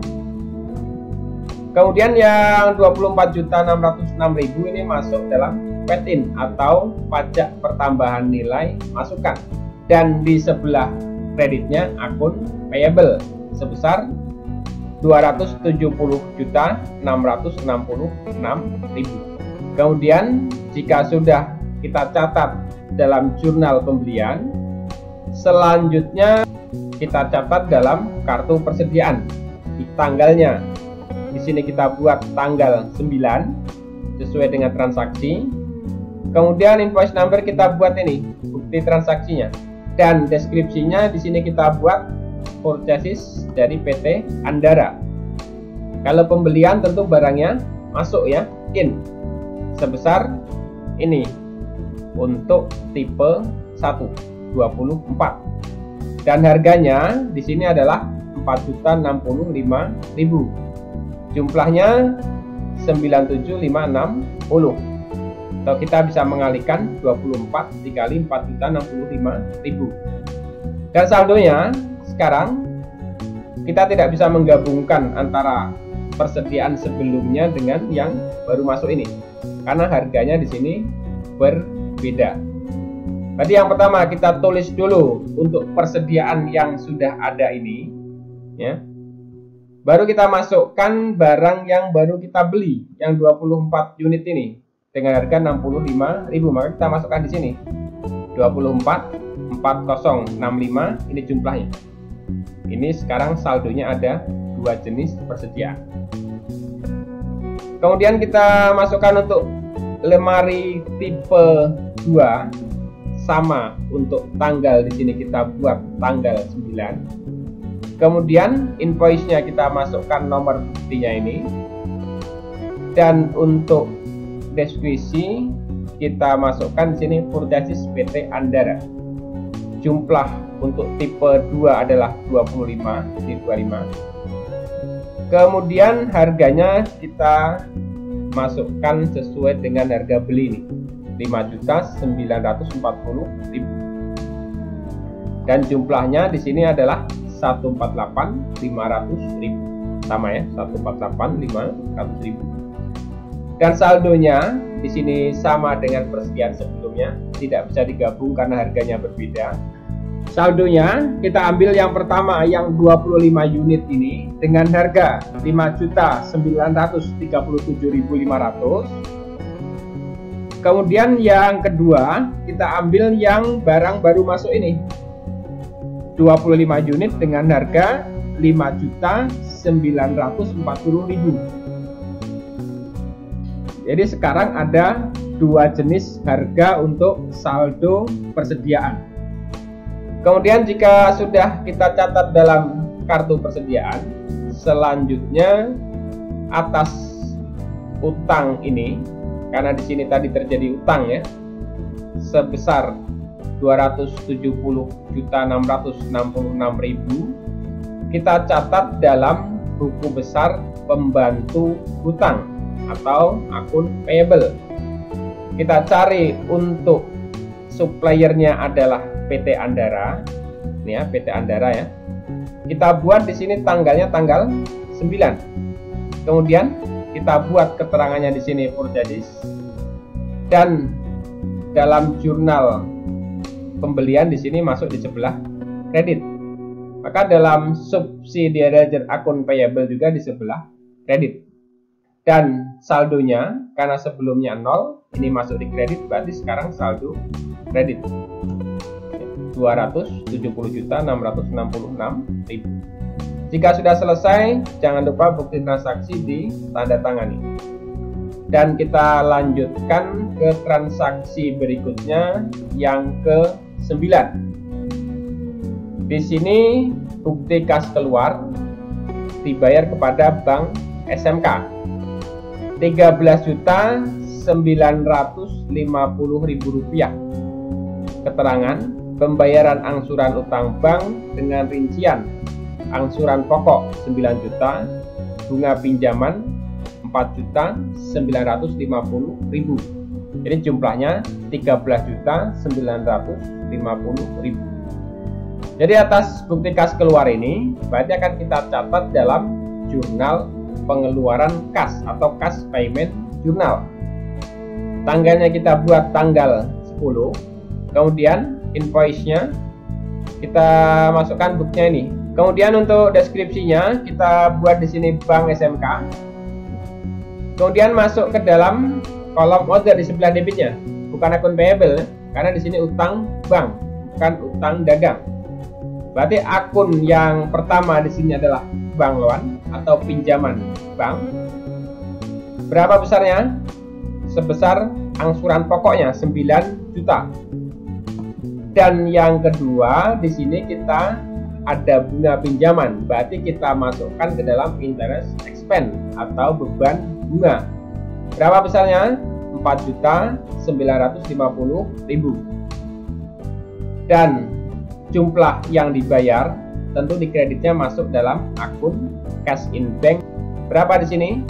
Speaker 1: Kemudian yang 24.606.000 ini masuk dalam PET-in atau pajak pertambahan nilai masukan, dan di sebelah kreditnya akun payable sebesar 270.666.000. Kemudian jika sudah kita catat dalam jurnal pembelian, selanjutnya kita catat dalam kartu persediaan di tanggalnya. Di sini kita buat tanggal 9 sesuai dengan transaksi. Kemudian invoice number kita buat ini bukti transaksinya, dan deskripsinya di sini kita buat purchases dari PT Andara. Kalau pembelian tentu barangnya masuk ya, in sebesar ini untuk tipe 1 24, dan harganya di sini adalah 4.065.000. Jumlahnya 97.560. Atau kita bisa mengalihkan 24 dikali 4.065.000. Dan saldonya sekarang kita tidak bisa menggabungkan antara persediaan sebelumnya dengan yang baru masuk ini, karena harganya di sini berbeda. Berarti yang pertama kita tulis dulu untuk persediaan yang sudah ada ini, ya. Baru kita masukkan barang yang baru kita beli yang 24 unit ini dengan harga 65.000, maka kita masukkan di sini 24.4065, ini jumlahnya. Ini sekarang saldonya ada 2 jenis persediaan. Kemudian kita masukkan untuk lemari tipe 2, sama untuk tanggal di sini kita buat tanggal 9. Kemudian invoice-nya kita masukkan nomor buktinya ini, dan untuk deskripsi kita masukkan di sini purchases PT Andara. Jumlah untuk tipe 2 adalah 25, di 25. Kemudian harganya kita masukkan sesuai dengan harga beli ini, 5.940.000. Dan jumlahnya di sini adalah 148.500.000. Sama ya, 148.500.000. Dan saldonya di sini sama dengan persediaan sebelumnya, tidak bisa digabung karena harganya berbeda. Saldonya kita ambil yang pertama yang 25 unit ini dengan harga 5.937.500. Kemudian yang kedua kita ambil yang barang baru masuk ini 25 unit dengan harga 5.940.000. Jadi sekarang ada 2 jenis harga untuk saldo persediaan. Kemudian jika sudah kita catat dalam kartu persediaan, selanjutnya atas utang ini, karena di sini tadi terjadi utang ya, sebesar 270.666.000, kita catat dalam buku besar pembantu hutang atau akun payable. Kita cari untuk suppliernya adalah PT Andara, ini ya, PT Andara ya. Kita buat di sini tanggalnya tanggal 9. Kemudian kita buat keterangannya di sini purchase, dan dalam jurnal pembelian di sini masuk di sebelah kredit. Maka dalam subsidiary ledger akun payable juga di sebelah kredit. Dan saldonya karena sebelumnya 0, ini masuk di kredit, berarti sekarang saldo kredit 270.666.000. Jika sudah selesai, jangan lupa bukti transaksi ditandatangani. Dan kita lanjutkan ke transaksi berikutnya yang ke-9. Di sini bukti kas keluar dibayar kepada Bank SMK 13.950.000 rupiah. Keterangan pembayaran angsuran utang bank dengan rincian angsuran pokok 9 juta, bunga pinjaman 4.950.000. Jadi jumlahnya 13.950.000. Jadi atas bukti kas keluar ini berarti akan kita catat dalam jurnal pengeluaran kas atau kas payment journal. Tanggalnya kita buat tanggal 10. Kemudian invoice-nya kita masukkan booknya ini. Kemudian untuk deskripsinya kita buat di sini Bank SMK. Kemudian masuk ke dalam kolom order di sebelah debitnya, bukan akun payable, karena di sini utang bank, bukan utang dagang. Berarti akun yang pertama di sini adalah bank loan atau pinjaman bank. Berapa besarnya? Sebesar angsuran pokoknya 9 juta. Dan yang kedua di sini kita ada bunga pinjaman, berarti kita masukkan ke dalam interest expense atau beban bunga. Berapa besarnya? 4.950.000. Dan jumlah yang dibayar tentu di kreditnya masuk dalam akun cash in bank. Berapa di sini?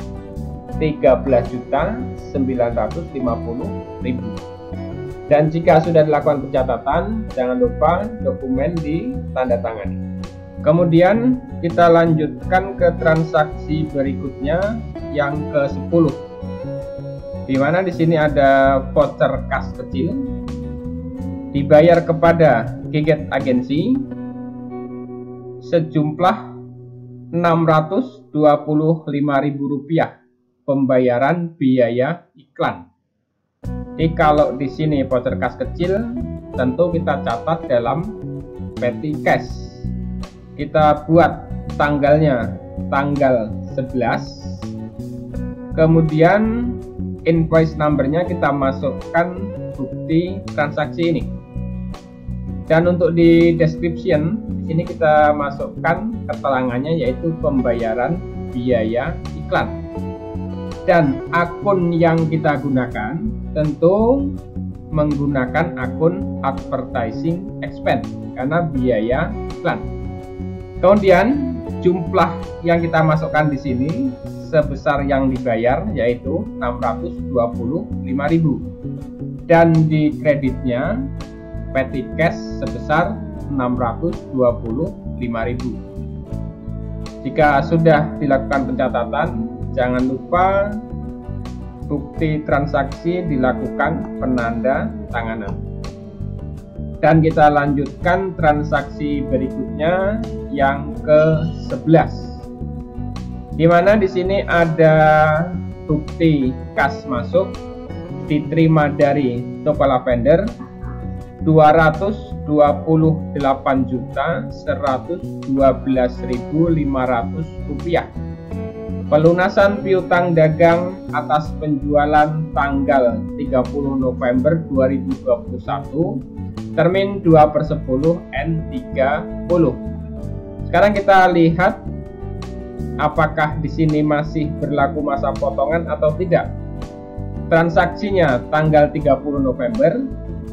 Speaker 1: 13.950.000. Dan jika sudah dilakukan pencatatan, jangan lupa dokumen ditandatangani. Kemudian kita lanjutkan ke transaksi berikutnya yang ke-10. Di mana di sini ada voucher kas kecil dibayar kepada Giget Agensi sejumlah Rp625.000 pembayaran biaya iklan. Jadi kalau di sini voucher kas kecil tentu kita catat dalam petty cash. Kita buat tanggalnya tanggal 11. Kemudian invoice numbernya kita masukkan bukti transaksi ini. Dan untuk di description di sini kita masukkan keterangannya yaitu pembayaran biaya iklan. Dan akun yang kita gunakan tentu menggunakan akun advertising expense karena biaya iklan. Kemudian jumlah yang kita masukkan di sini sebesar yang dibayar yaitu 625.000. Dan di kreditnya petty cash sebesar 625.000. Jika sudah dilakukan pencatatan, jangan lupa bukti transaksi dilakukan penanda tanganan. Dan kita lanjutkan transaksi berikutnya yang ke-11. Di mana di sini ada bukti kas masuk diterima dari toko lavender 228.112.500 rupiah. Pelunasan piutang dagang atas penjualan tanggal 30 November 2021 termin 2/10 N30. Sekarang kita lihat apakah di sini masih berlaku masa potongan atau tidak. Transaksinya tanggal 30 November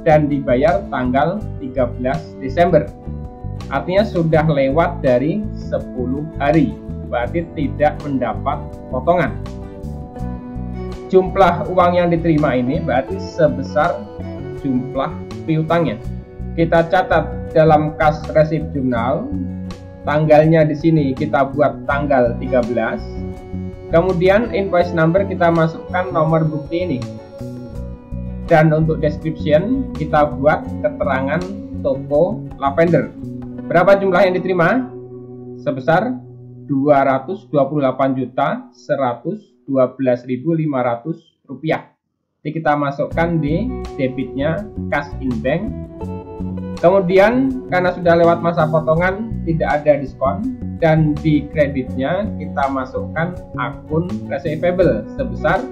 Speaker 1: dan dibayar tanggal 13 Desember. Artinya sudah lewat dari 10 hari. Berarti tidak mendapat potongan. Jumlah uang yang diterima ini berarti sebesar jumlah piutangnya. Kita catat dalam kas receipt journal. Tanggalnya di sini kita buat tanggal 13. Kemudian invoice number kita masukkan nomor bukti ini. Dan untuk description kita buat keterangan toko lavender. Berapa jumlah yang diterima? Sebesar 228.112.500 rupiah. Jadi kita masukkan di debitnya cash in bank. Kemudian karena sudah lewat masa potongan tidak ada diskon, dan di kreditnya kita masukkan akun receivable sebesar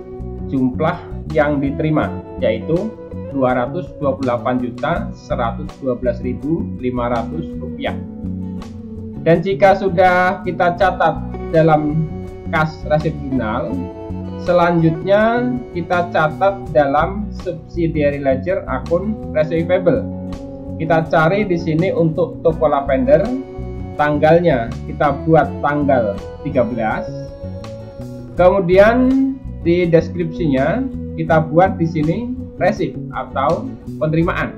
Speaker 1: jumlah yang diterima, yaitu 228.112.500 rupiah. Dan jika sudah kita catat dalam kas receipt jurnal, selanjutnya kita catat dalam subsidiary ledger akun receivable. Kita cari di sini untuk toko lavender, tanggalnya kita buat tanggal 13. Kemudian di deskripsinya kita buat di sini receipt atau penerimaan.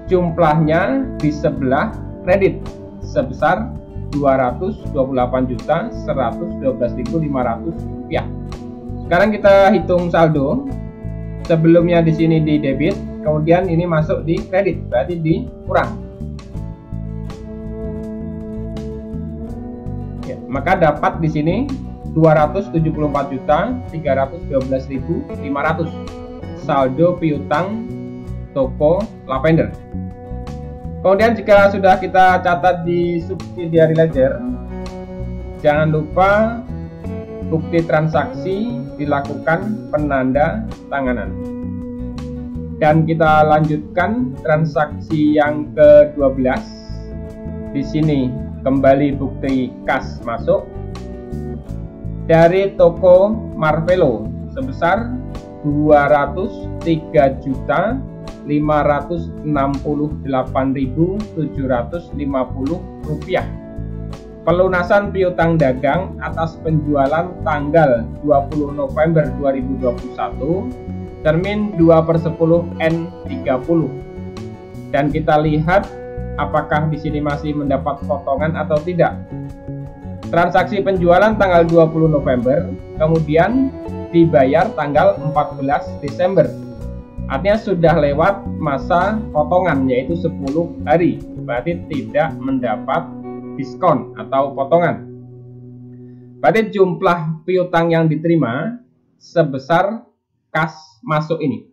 Speaker 1: Jumlahnya di sebelah kredit sebesar 228.112.500 rupiah. Sekarang kita hitung saldo. Sebelumnya di sini di debit, kemudian ini masuk di kredit, berarti dikurang. Ya, maka dapat di sini 274.312.500 saldo piutang toko lavender. Kemudian jika sudah kita catat di subsidiary ledger, jangan lupa bukti transaksi dilakukan penanda tanganan. Dan kita lanjutkan transaksi yang ke-12. Di sini kembali bukti kas masuk dari toko Marvelo sebesar 203.568.750 rupiah. Pelunasan piutang dagang atas penjualan tanggal 20 November 2021, termin 2/10 N30. Dan kita lihat apakah di sini masih mendapat potongan atau tidak. Transaksi penjualan tanggal 20 November, kemudian dibayar tanggal 14 Desember. Artinya sudah lewat masa potongan, yaitu 10 hari. Berarti tidak mendapat diskon atau potongan. Berarti jumlah piutang yang diterima sebesar kas masuk ini.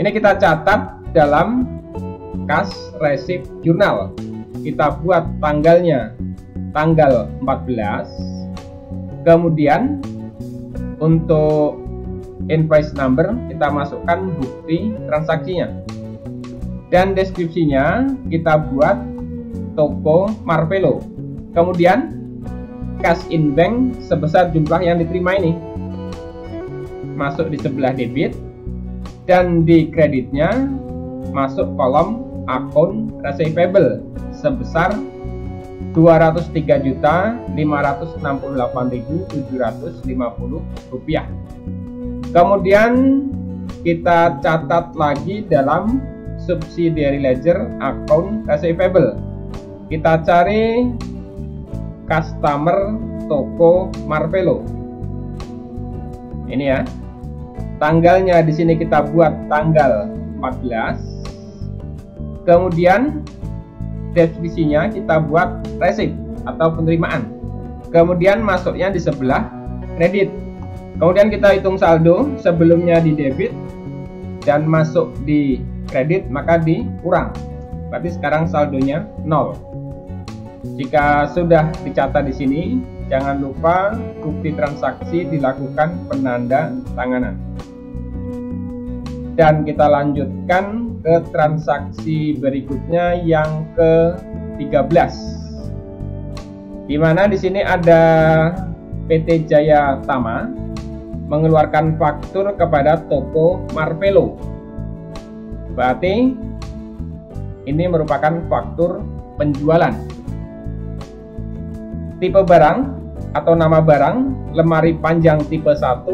Speaker 1: Ini kita catat dalam kas receipt jurnal. Kita buat tanggalnya tanggal 14. Kemudian untuk invoice number kita masukkan bukti transaksinya. Dan deskripsinya kita buat toko Marvelo. Kemudian cash in bank sebesar jumlah yang diterima ini masuk di sebelah debit, dan di kreditnya masuk kolom akun receivable sebesar 203.568.750 rupiah. Kemudian kita catat lagi dalam subsidiary ledger akun receivable. Kita cari customer toko Marvelo. Ini ya. Tanggalnya di sini kita buat tanggal 14. Kemudian deskripsinya kita buat receipt atau penerimaan. Kemudian masuknya di sebelah kredit. Kemudian kita hitung saldo, sebelumnya di debit dan masuk di kredit maka dikurang. Berarti sekarang saldonya 0. Jika sudah dicatat di sini, jangan lupa bukti transaksi dilakukan penanda tanganan. Dan kita lanjutkan ke transaksi berikutnya yang ke-13. Di mana di sini ada PT Jaya Tama mengeluarkan faktur kepada toko Marvelo. Berarti ini merupakan faktur penjualan. Tipe barang atau nama barang, lemari panjang tipe 1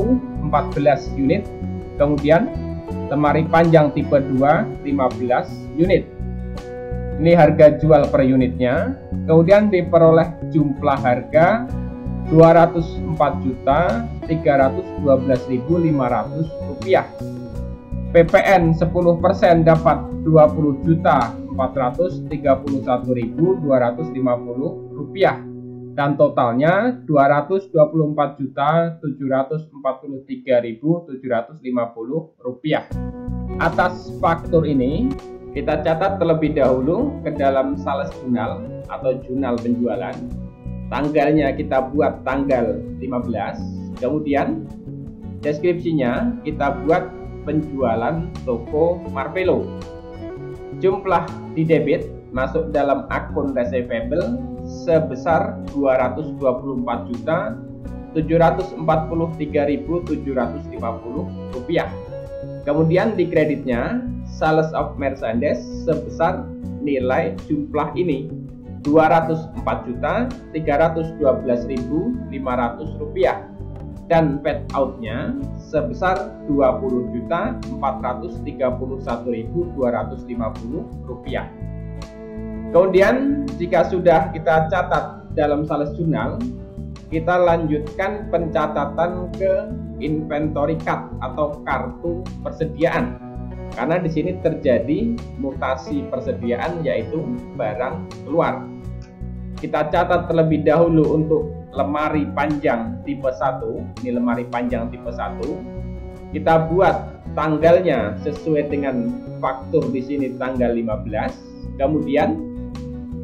Speaker 1: 14 unit, kemudian lemari panjang tipe 2 15 unit. Ini harga jual per unitnya. Kemudian diperoleh jumlah harga Rp204.312.500. PPN 10% dapat Rp20.431.250, dan totalnya Rp224.743.750. Atas faktur ini kita catat terlebih dahulu ke dalam sales jurnal atau jurnal penjualan. Tanggalnya kita buat tanggal 15, kemudian deskripsinya kita buat penjualan toko Marvelo. Jumlah di debit masuk dalam akun receivable sebesar Rp224.743.750. Kemudian di kreditnya sales of merchandise sebesar nilai jumlah ini Rp204.312.500, dan paid out-nya sebesar Rp20.431.250. Kemudian jika sudah kita catat dalam sales jurnal, kita lanjutkan pencatatan ke inventory card atau kartu persediaan. Karena di sini terjadi mutasi persediaan, yaitu barang keluar. Kita catat terlebih dahulu untuk lemari panjang tipe 1. Ini lemari panjang tipe 1. Kita buat tanggalnya sesuai dengan faktur di sini tanggal 15. Kemudian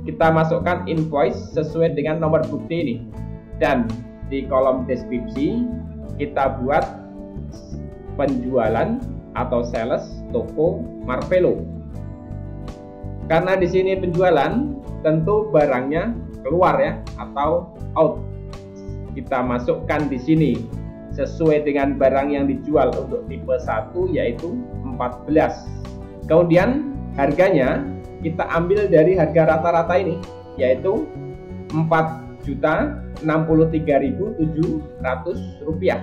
Speaker 1: kita masukkan invoice sesuai dengan nomor bukti ini. Dan di kolom deskripsi kita buat penjualan atau sales toko Marvelo. Karena di sini penjualan, tentu barangnya keluar ya, atau out. Kita masukkan di sini sesuai dengan barang yang dijual untuk tipe 1, yaitu 14. Kemudian harganya kita ambil dari harga rata-rata ini, yaitu Rp4.063.700,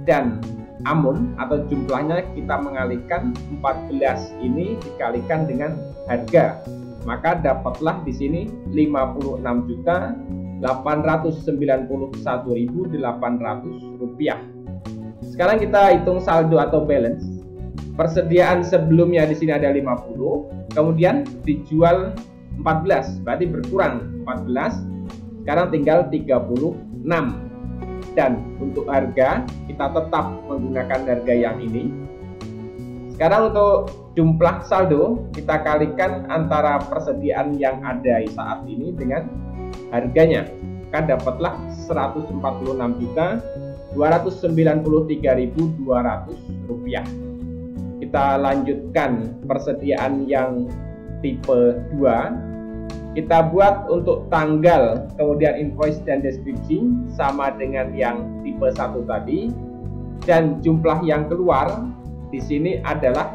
Speaker 1: dan amun atau jumlahnya kita mengalihkan 14 ini dikalikan dengan harga, maka dapatlah di sini Rp56.891.800. Sekarang kita hitung saldo atau balance. Persediaan sebelumnya di sini ada 50, kemudian dijual 14, berarti berkurang 14. Sekarang tinggal 36. Dan untuk harga kita tetap menggunakan harga yang ini. Sekarang untuk jumlah saldo kita kalikan antara persediaan yang ada saat ini dengan harganya, maka dapatlah Rp140.293.200. Kita lanjutkan persediaan yang tipe 2. Kita buat untuk tanggal, kemudian invoice dan deskripsi sama dengan yang tipe 1 tadi, dan jumlah yang keluar di sini adalah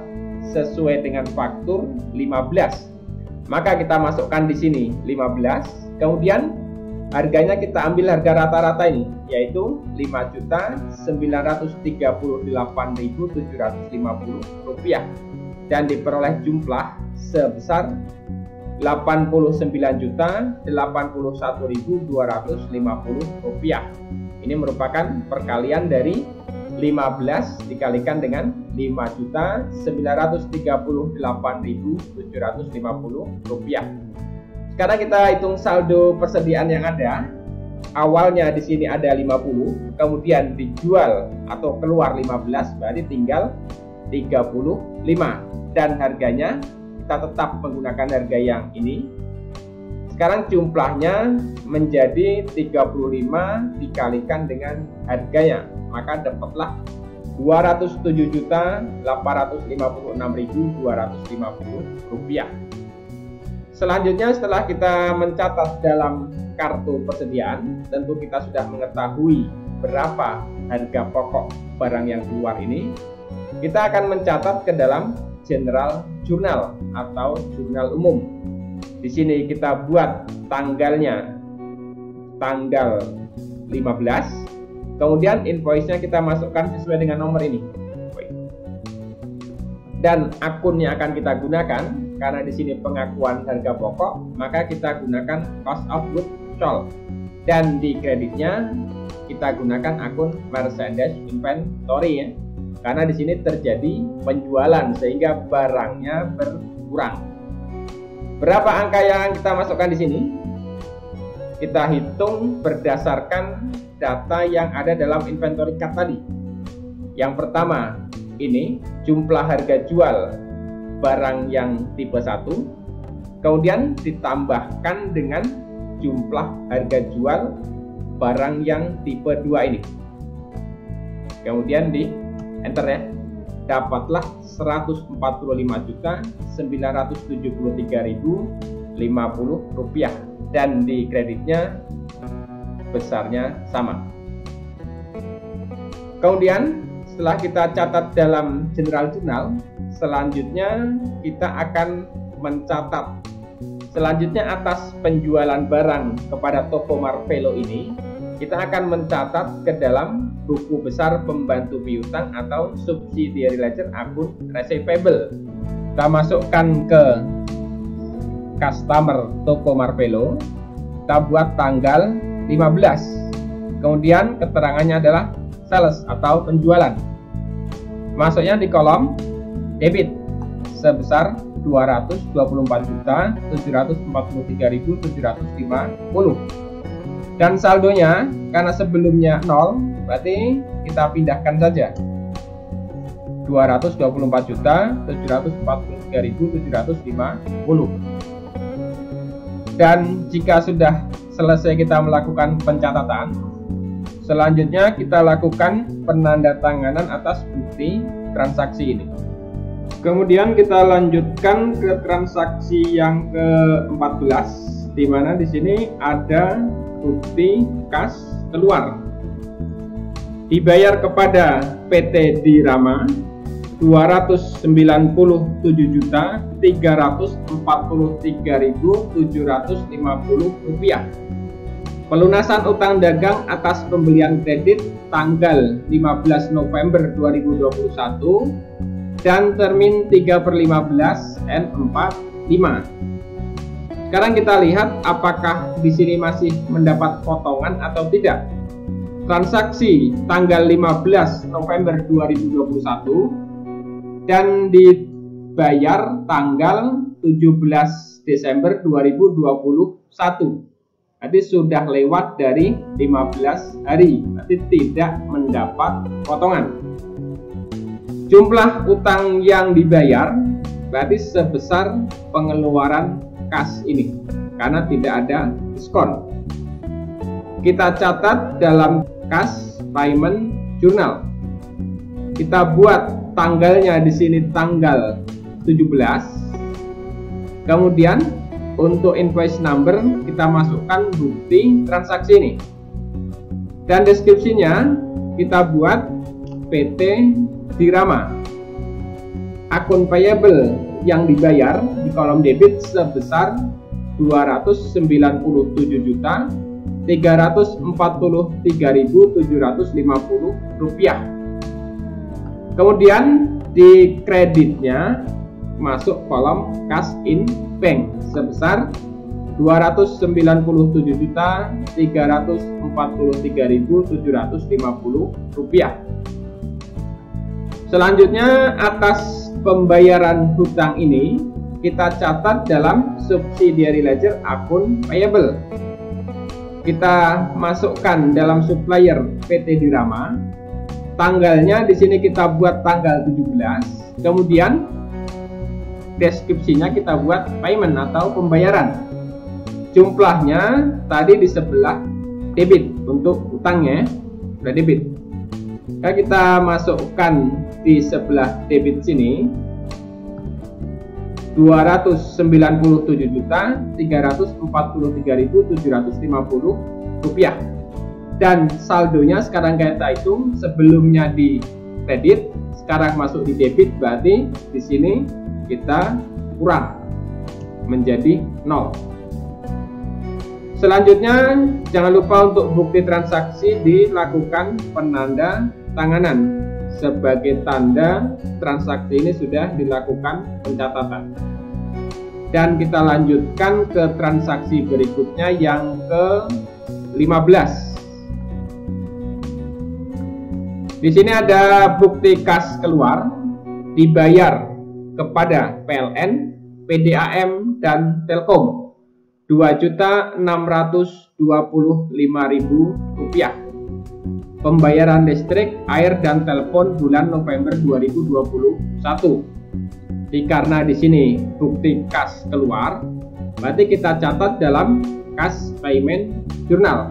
Speaker 1: sesuai dengan faktur 15. Maka kita masukkan di sini 15. Kemudian harganya kita ambil harga rata-rata ini, yaitu Rp5.938.750, dan diperoleh jumlah sebesar Rp89.081.250. Ini merupakan perkalian dari 15 dikalikan dengan Rp5.938.750. Sekarang kita hitung saldo persediaan yang ada. Awalnya di sini ada 50, kemudian dijual atau keluar 15, berarti tinggal 35, dan harganya kita tetap menggunakan harga yang ini. Sekarang jumlahnya menjadi 35 dikalikan dengan harganya, maka dapatlah Rp207.856.250. Selanjutnya, setelah kita mencatat dalam kartu persediaan, tentu kita sudah mengetahui berapa harga pokok barang yang keluar ini. Kita akan mencatat ke dalam general journal atau jurnal umum. Di sini kita buat tanggalnya tanggal 15. Kemudian invoice-nya kita masukkan sesuai dengan nomor ini. Dan akunnya akan kita gunakan karena di sini pengakuan harga pokok, maka kita gunakan cost of goods sold. Dan di kreditnya kita gunakan akun merchandise inventory ya. Karena di sini terjadi penjualan sehingga barangnya berkurang. Berapa angka yang kita masukkan di sini? Kita hitung berdasarkan data yang ada dalam inventory card tadi. Yang pertama, ini jumlah harga jual barang yang tipe 1, kemudian ditambahkan dengan jumlah harga jual barang yang tipe 2 ini. Kemudian di enter ya. Dapatlah 145.973.050 rupiah dan di kreditnya besarnya sama. Kemudian setelah kita catat dalam general journal, selanjutnya kita akan mencatat selanjutnya atas penjualan barang kepada toko Marvelo ini, kita akan mencatat ke dalam buku besar pembantu piutang atau subsidiary ledger akun receivable. Kita masukkan ke customer toko Marvelo, kita buat tanggal 15. Kemudian keterangannya adalah sales atau penjualan. Masuknya di kolom debit sebesar 224.743.750. Dan saldonya karena sebelumnya 0, berarti kita pindahkan saja 224.743.750. Dan jika sudah selesai kita melakukan pencatatan, selanjutnya kita lakukan penandatanganan atas bukti transaksi ini. Kemudian kita lanjutkan ke transaksi yang ke-14, di mana di sini ada bukti kas keluar. Dibayar kepada PT Dirama 297.343.750 rupiah. Pelunasan utang dagang atas pembelian kredit tanggal 15 November 2021 dan termin 3/15 N45. Sekarang kita lihat apakah di sini masih mendapat potongan atau tidak. Transaksi tanggal 15 November 2021 dan dibayar tanggal 17 Desember 2021. Berarti sudah lewat dari 15 hari, berarti tidak mendapat potongan. Jumlah utang yang dibayar berarti sebesar pengeluaran kas ini karena tidak ada diskon. Kita catat dalam kas payment journal. Kita buat tanggalnya di sini tanggal 17. Kemudian untuk invoice number kita masukkan bukti transaksi ini. Dan deskripsinya kita buat PT Dirama. Akun payable yang dibayar di kolom debit sebesar 299.343.750 rupiah. Kemudian di kreditnya masuk kolom cash in bank sebesar 299.343.750 rupiah. Selanjutnya atas pembayaran hutang ini kita catat dalam subsidiary ledger akun payable. Kita masukkan dalam supplier PT Dirama. Tanggalnya di sini kita buat tanggal 17. Kemudian deskripsinya kita buat payment atau pembayaran. Jumlahnya tadi di sebelah debit untuk utangnya sudah debit. Nah, kita masukkan di sebelah debit sini 297.343.750 rupiah. Dan saldonya sekarang kita hitung, sebelumnya di kredit, sekarang masuk di debit, berarti di sini kita kurang menjadi 0. Selanjutnya jangan lupa untuk bukti transaksi dilakukan penanda tanganan sebagai tanda transaksi ini sudah dilakukan pencatatan. Dan kita lanjutkan ke transaksi berikutnya yang ke Di sini ada bukti kas keluar dibayar kepada PLN, PDAM, dan Telkom Rp2.625.000. Pembayaran listrik, air, dan telepon bulan November 2021. Karena di sini bukti kas keluar, berarti kita catat dalam kas payment journal.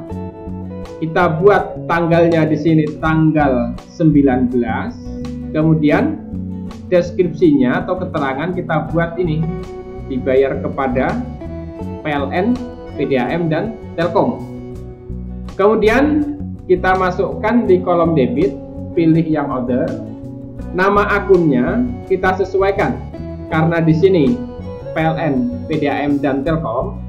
Speaker 1: Kita buat tanggalnya di sini tanggal 19. Kemudian deskripsinya atau keterangan kita buat ini dibayar kepada PLN, PDAM, dan Telkom. Kemudian kita masukkan di kolom debit, pilih yang order. Nama akunnya kita sesuaikan. Karena di sini PLN, PDAM, dan Telkom,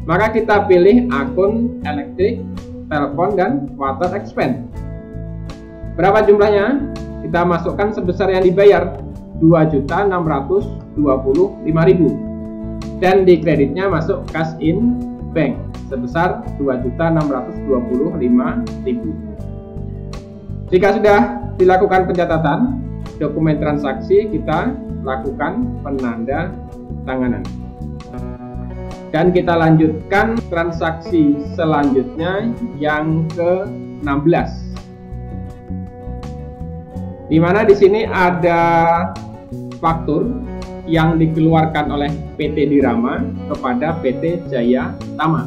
Speaker 1: maka kita pilih akun elektrik, telepon, dan water expense. Berapa jumlahnya? Kita masukkan sebesar yang dibayar, Rp2.625.000. Dan di kreditnya masuk cash in bank sebesar Rp2.625.000. Jika sudah dilakukan pencatatan dokumen transaksi, kita lakukan penanda tanganan. Dan kita lanjutkan transaksi selanjutnya yang ke-16. Di mana di sini ada faktur yang dikeluarkan oleh PT Dirama kepada PT Jaya Tama.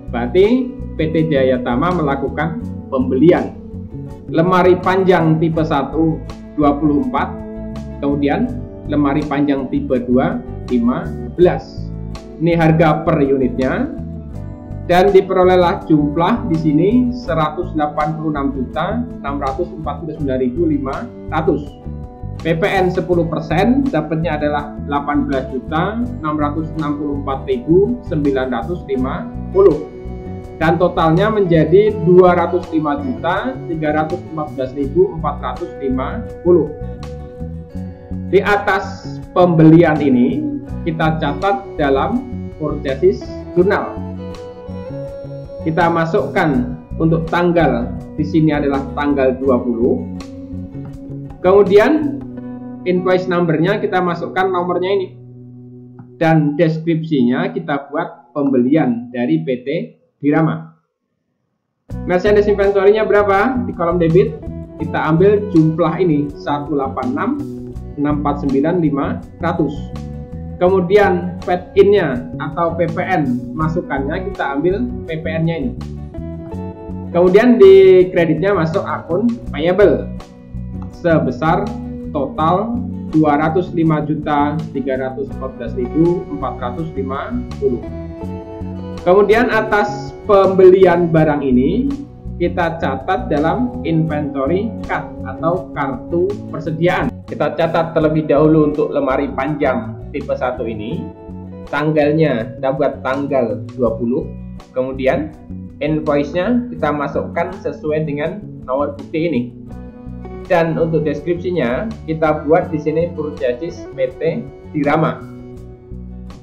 Speaker 1: Berarti PT Jaya Tama melakukan pembelian lemari panjang tipe 1 24, kemudian lemari panjang tipe 2 15. Ini harga per unitnya, dan diperolehlah jumlah di sini 186.649.500. PPN 10%, dapatnya adalah 18.664.950, dan totalnya menjadi 205.314.450. Di atas pembelian ini kita catat dalam purchase journal. Kita masukkan untuk tanggal di sini adalah tanggal 20. Kemudian invoice numbernya kita masukkan nomornya ini. Dan deskripsinya kita buat pembelian dari PT Dirama. Merchandise inventory-nya berapa? Di kolom debit kita ambil jumlah ini 186.649.500. Kemudian paid in-nya atau PPN masukannya kita ambil PPN-nya ini. Kemudian di kreditnya masuk akun payable sebesar total 205.314.450. Kemudian atas pembelian barang ini kita catat dalam inventory card atau kartu persediaan. Kita catat terlebih dahulu untuk lemari panjang tipe 1 ini, tanggalnya kita buat tanggal 20. Kemudian invoice-nya kita masukkan sesuai dengan nomor bukti ini. Dan untuk deskripsinya kita buat di sini purchase PT Dirama.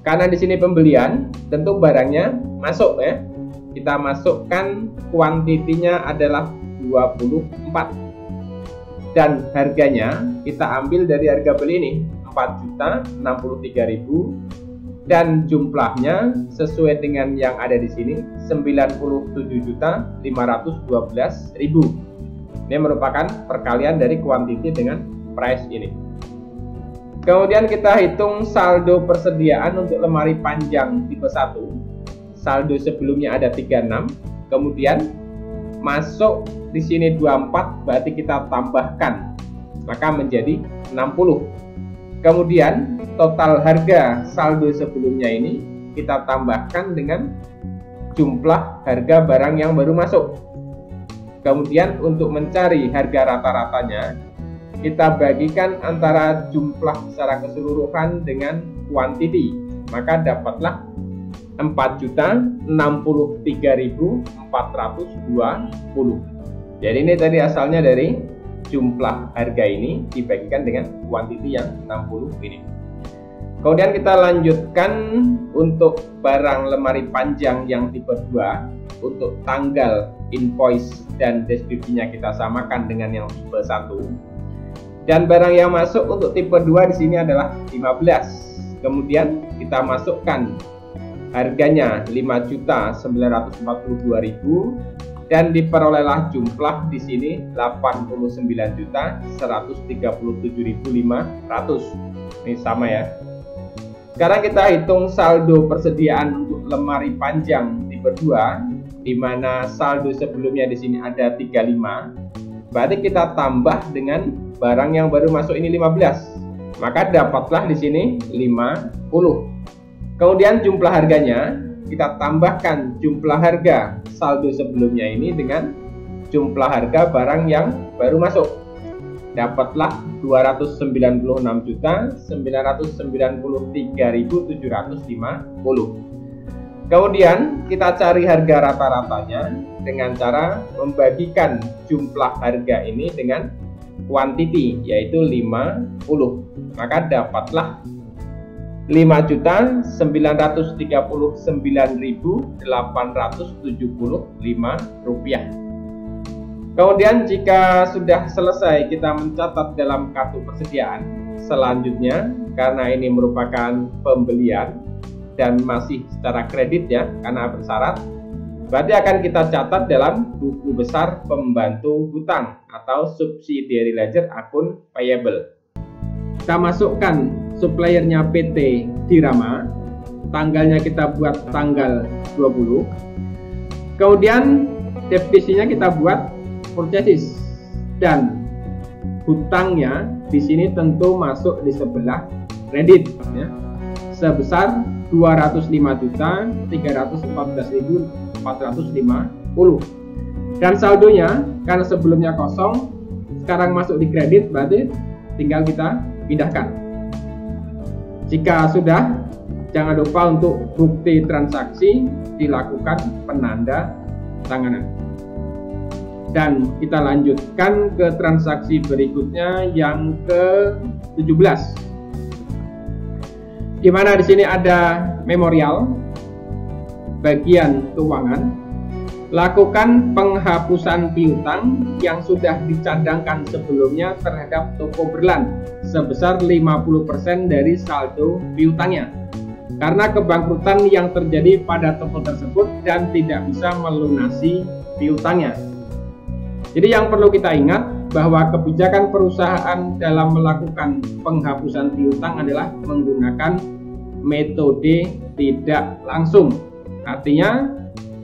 Speaker 1: Karena di sini pembelian, tentu barangnya masuk ya. Kita masukkan kuantitinya adalah 24. Dan harganya kita ambil dari harga beli ini 4.063.000, dan jumlahnya sesuai dengan yang ada di sini 97.512.000. Ini merupakan perkalian dari kuantiti dengan price ini. Kemudian kita hitung saldo persediaan untuk lemari panjang tipe 1. Saldo sebelumnya ada 36, kemudian masuk di sini 24, berarti kita tambahkan maka menjadi 60. Kemudian total harga saldo sebelumnya ini kita tambahkan dengan jumlah harga barang yang baru masuk. Kemudian untuk mencari harga rata-ratanya kita bagikan antara jumlah secara keseluruhan dengan kuantiti, maka dapatlah 4.063.420. Jadi ini tadi asalnya dari jumlah harga ini dibagikan dengan kuantiti yang 60 ini. Kemudian kita lanjutkan untuk barang lemari panjang yang tipe 2. Untuk tanggal invoice dan deskripsinya kita samakan dengan yang tipe 1. Dan barang yang masuk untuk tipe 2 di sini adalah 15. Kemudian kita masukkan harganya 5.942.000 dan diperolehlah jumlah di sini 89.137.500. Ini sama ya. Sekarang kita hitung saldo persediaan untuk lemari panjang tipe 2, di mana saldo sebelumnya di sini ada 35. Berarti kita tambah dengan barang yang baru masuk ini 15. Maka dapatlah di sini 50. Kemudian jumlah harganya kita tambahkan jumlah harga saldo sebelumnya ini dengan jumlah harga barang yang baru masuk. Dapatlah 299.993.750. Kemudian kita cari harga rata-ratanya dengan cara membagikan jumlah harga ini dengan quantity, yaitu 50. Maka dapatlah 5.939.875 rupiah. Kemudian jika sudah selesai kita mencatat dalam kartu persediaan, selanjutnya karena ini merupakan pembelian dan masih secara kredit ya, karena bersyarat, berarti akan kita catat dalam buku besar pembantu hutang atau subsidiary ledger akun payable. Kita masukkan suppliernya PT Dirama, tanggalnya kita buat tanggal 20. Kemudian definisinya kita buat purchases, dan hutangnya di sini tentu masuk di sebelah kredit ya, sebesar 205.314.450. Dan saldonya karena sebelumnya kosong, sekarang masuk di kredit, berarti tinggal kita pindahkan. Jika sudah, jangan lupa untuk bukti transaksi dilakukan penanda tanganan. Dan kita lanjutkan ke transaksi berikutnya yang ke-17. Di mana di sini ada memorial bagian keuangan. Lakukan penghapusan piutang yang sudah dicadangkan sebelumnya terhadap toko berlan sebesar 50% dari saldo piutangnya karena kebangkrutan yang terjadi pada toko tersebut dan tidak bisa melunasi piutangnya. Jadi yang perlu kita ingat bahwa kebijakan perusahaan dalam melakukan penghapusan piutang adalah menggunakan metode tidak langsung. Artinya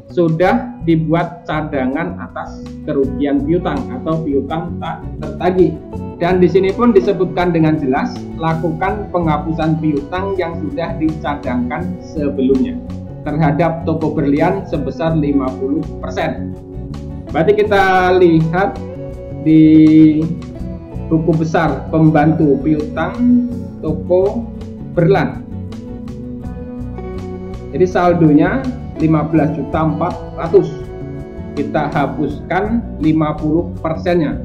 Speaker 1: sudah dibuat cadangan atas kerugian piutang atau piutang tak tertagih. Dan di sini pun disebutkan dengan jelas, lakukan penghapusan piutang yang sudah dicadangkan sebelumnya terhadap toko berlian sebesar 50%. Berarti kita lihat di buku besar pembantu piutang toko berlan. Jadi saldonya 15.400.000. Kita hapuskan 50%-nya.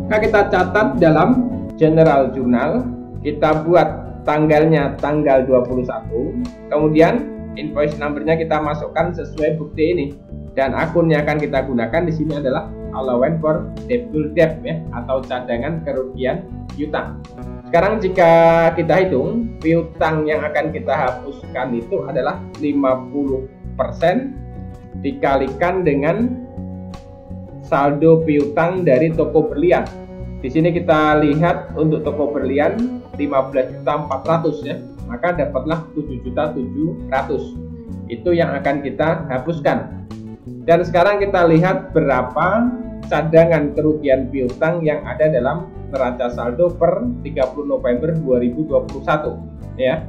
Speaker 1: Nah, kita catat dalam general journal, kita buat tanggalnya tanggal 21. Kemudian invoice number-nya kita masukkan sesuai bukti ini. Dan akun yang akan kita gunakan di sini adalah allowance for doubtful debt ya, atau cadangan kerugian piutang. Sekarang jika kita hitung, piutang yang akan kita hapuskan itu adalah 50% dikalikan dengan saldo piutang dari toko berlian. Di sini kita lihat untuk toko berlian 15.400.000 ya, maka dapatlah 7.700.000. Itu yang akan kita hapuskan. Dan sekarang kita lihat berapa cadangan kerugian piutang yang ada dalam neraca saldo per 30 November 2021 ya.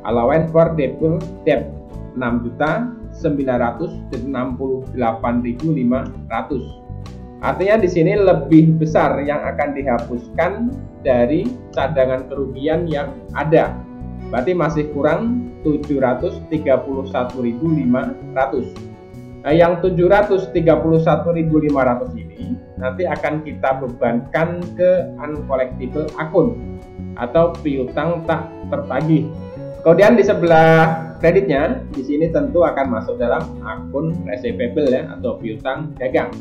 Speaker 1: Allowance for doubtful debt 6.968.500. Artinya di sini lebih besar yang akan dihapuskan dari cadangan kerugian yang ada. Berarti masih kurang 731.500. Nah, yang 731.500 ini ini nanti akan kita bebankan ke uncollectible akun atau piutang tak tertagih. Kemudian di sebelah kreditnya di sini tentu akan masuk dalam akun receivable ya, atau piutang dagang.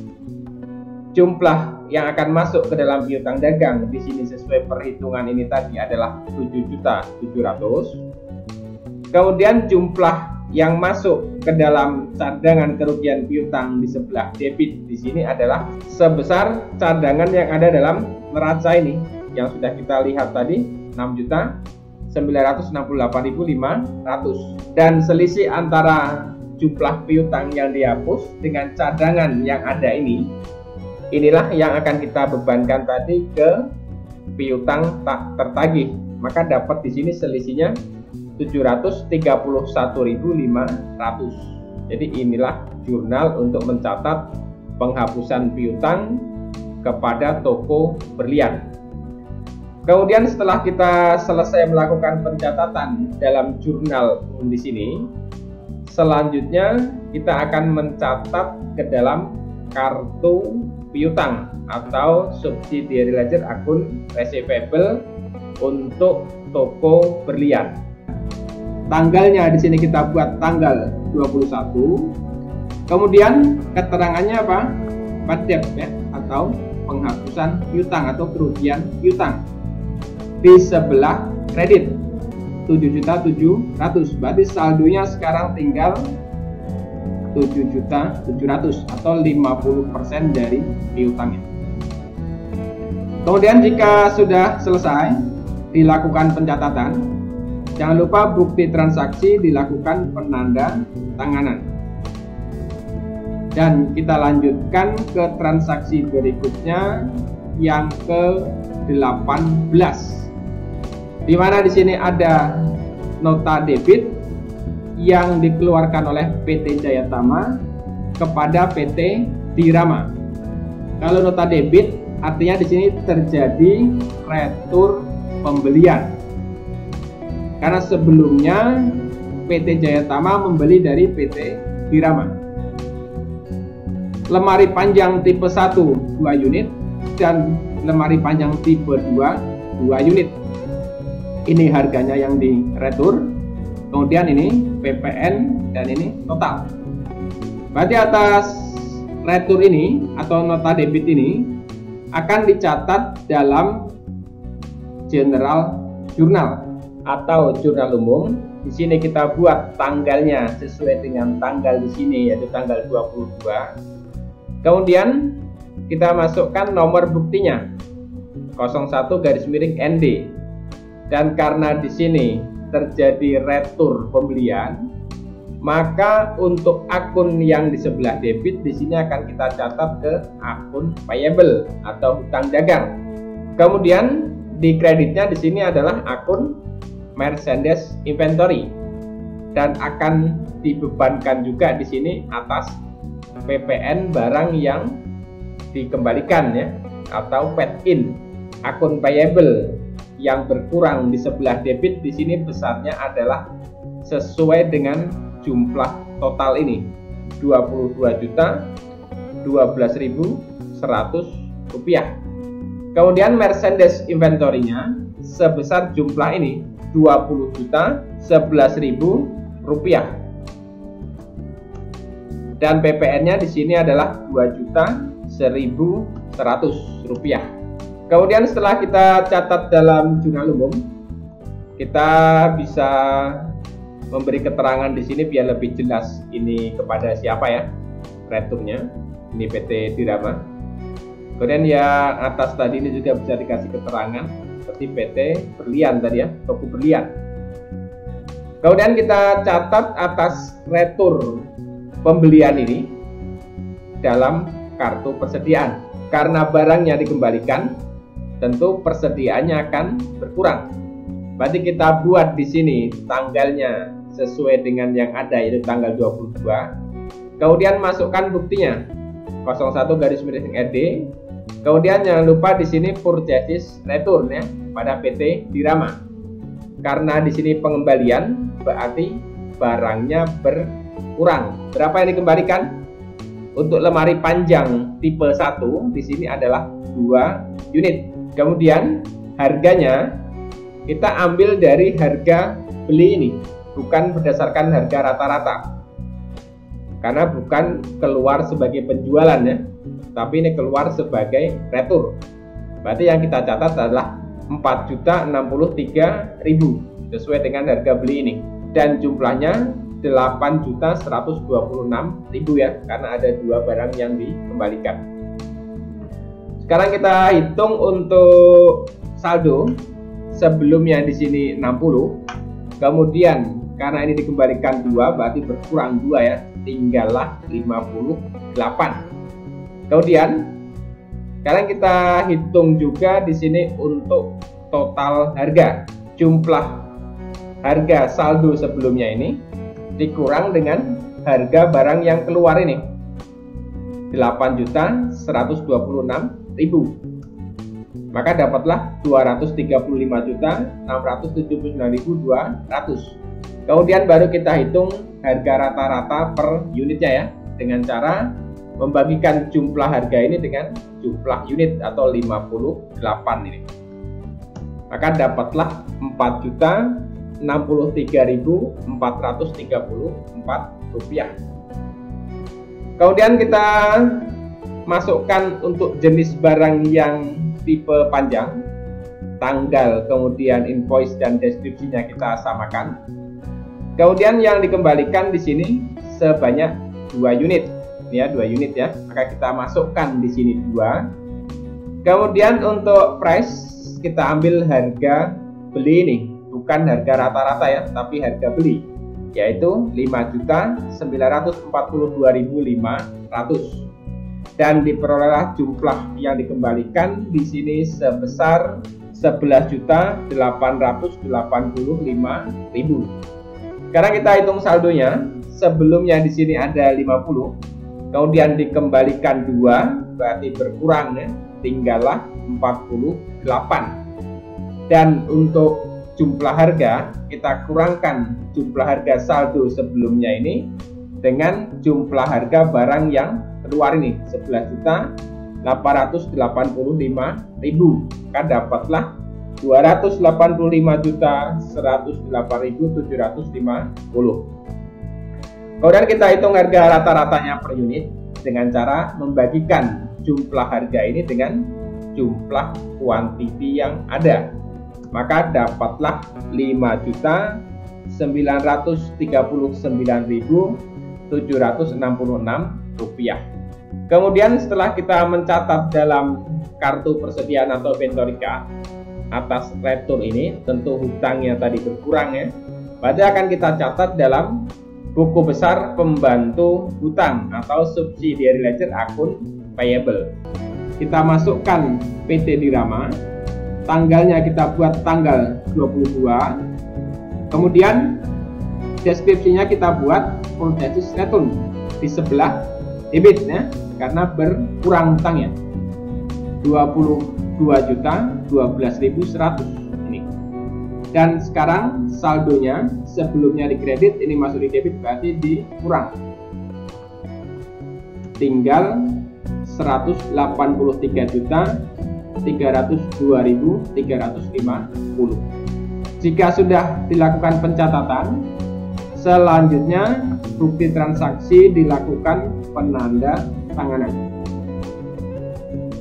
Speaker 1: Jumlah yang akan masuk ke dalam piutang dagang di sini sesuai perhitungan ini tadi adalah 7.700.000. Kemudian jumlah yang masuk ke dalam cadangan kerugian piutang di sebelah debit di sini adalah sebesar cadangan yang ada dalam neraca ini yang sudah kita lihat tadi, 6.968.500, dan selisih antara jumlah piutang yang dihapus dengan cadangan yang ada ini, inilah yang akan kita bebankan tadi ke piutang tak tertagih. Maka dapat di sini selisihnya 731.500. Jadi inilah jurnal untuk mencatat penghapusan piutang kepada toko berlian. Kemudian setelah kita selesai melakukan pencatatan dalam jurnal di sini, selanjutnya kita akan mencatat ke dalam kartu piutang atau subsidiary ledger akun receivable untuk toko berlian. Tanggalnya di sini kita buat tanggal 21. Kemudian keterangannya apa? Bad debt ya, atau penghapusan piutang atau kerugian piutang. Di sebelah kredit 7.700.000, berarti saldonya sekarang tinggal 7.700.000 atau 50% dari piutangnya. Kemudian jika sudah selesai dilakukan pencatatan, jangan lupa bukti transaksi dilakukan penanda tanganan. Dan kita lanjutkan ke transaksi berikutnya yang ke-18, di mana di sini ada nota debit yang dikeluarkan oleh PT Jayatama kepada PT Dirama. Kalau nota debit artinya di sini terjadi retur pembelian. Karena sebelumnya PT Jayatama membeli dari PT Dirama. Lemari panjang tipe 1 2 unit dan lemari panjang tipe 2 2 unit. Ini harganya yang diretur. Kemudian ini PPN dan ini total. Berarti atas retur ini atau nota debit ini akan dicatat dalam general journal atau jurnal umum. Di sini kita buat tanggalnya sesuai dengan tanggal di sini, yaitu tanggal 22. Kemudian kita masukkan nomor buktinya 01/ND. Dan karena di sini terjadi retur pembelian, maka untuk akun yang di sebelah debit di sini akan kita catat ke akun payable atau hutang dagang. Kemudian di kreditnya di sini adalah akun merchandise inventory dan akan dibebankan juga di sini atas PPN barang yang dikembalikan ya, atau paid in. Akun payable yang berkurang di sebelah debit di sini besarnya adalah sesuai dengan jumlah total ini, 22.012.100 rupiah. Kemudian merchandise inventory-nya sebesar jumlah ini 20.011.000 rupiah. Dan PPN-nya di sini adalah 2.100.100 rupiah. Kemudian setelah kita catat dalam jurnal umum, kita bisa memberi keterangan di sini biar lebih jelas ini kepada siapa ya returnya. Ini PT Dirama. Kemudian yang atas tadi ini juga bisa dikasih keterangan seperti PT Berlian tadi ya, toko berlian. Kemudian kita catat atas retur pembelian ini dalam kartu persediaan. Karena barangnya dikembalikan, tentu persediaannya akan berkurang. Berarti kita buat di sini tanggalnya sesuai dengan yang ada, yaitu tanggal 22. Kemudian masukkan buktinya 01/ND. Kemudian jangan lupa di sini purchase return ya pada PT Dirama. Karena di sini pengembalian berarti barangnya berkurang. Berapa yang dikembalikan? Untuk lemari panjang tipe 1 di sini adalah 2 unit. Kemudian harganya kita ambil dari harga beli ini, bukan berdasarkan harga rata-rata. Karena bukan keluar sebagai penjualan ya, tapi ini keluar sebagai retur. Berarti yang kita catat adalah 4.063.000 sesuai dengan harga beli ini. Dan jumlahnya 8.126.000 ya, karena ada 2 barang yang dikembalikan. Sekarang kita hitung untuk saldo. Sebelumnya di sini 60. Kemudian karena ini dikembalikan 2, berarti berkurang 2 ya, tinggallah 58. Kemudian sekarang kita hitung juga di sini untuk total harga. Jumlah harga saldo sebelumnya ini dikurang dengan harga barang yang keluar ini, 8.126.000. Maka dapatlah 235.679.200. Kemudian baru kita hitung harga rata-rata per unitnya ya, dengan cara membagikan jumlah harga ini dengan jumlah unit atau 58 ini. Maka dapatlah 4.063.434 rupiah. Kemudian kita masukkan untuk jenis barang yang tipe panjang, tanggal, kemudian invoice dan deskripsinya kita samakan. Kemudian yang dikembalikan di sini sebanyak 2 unit. Ya, 2 unit ya. Maka kita masukkan di sini 2. Kemudian untuk price kita ambil harga beli ini, bukan harga rata-rata ya, tapi harga beli, yaitu 5.942.500. Dan diperoleh jumlah yang dikembalikan di sini sebesar 11.885.000. Sekarang kita hitung saldonya. Sebelumnya di sini ada 50. Kemudian dikembalikan 2, berarti berkurang ya, tinggallah 48. Dan untuk jumlah harga, kita kurangkan jumlah harga saldo sebelumnya ini dengan jumlah harga barang yang keluar ini, 11.885.000. Maka dapatlah 285.108.750. Kemudian kita hitung harga rata-ratanya per unit dengan cara membagikan jumlah harga ini dengan jumlah kuantiti yang ada. Maka dapatlah 5.939.766 rupiah. Kemudian setelah kita mencatat dalam kartu persediaan atau Ventorica atas retur ini, tentu hutangnya tadi berkurang ya. Berarti akan kita catat dalam buku besar pembantu hutang atau subsidiary ledger akun payable. Kita masukkan PT Dirama, tanggalnya kita buat tanggal 22. Kemudian deskripsinya kita buat full basis return di sebelah debit ya, karena berkurang hutangnya 22.012.100 ini. Dan sekarang saldonya sebelumnya di kredit, ini masuk di debit, berarti dikurang, tinggal 183.302.350. Jika sudah dilakukan pencatatan, selanjutnya bukti transaksi dilakukan penanda tanganan.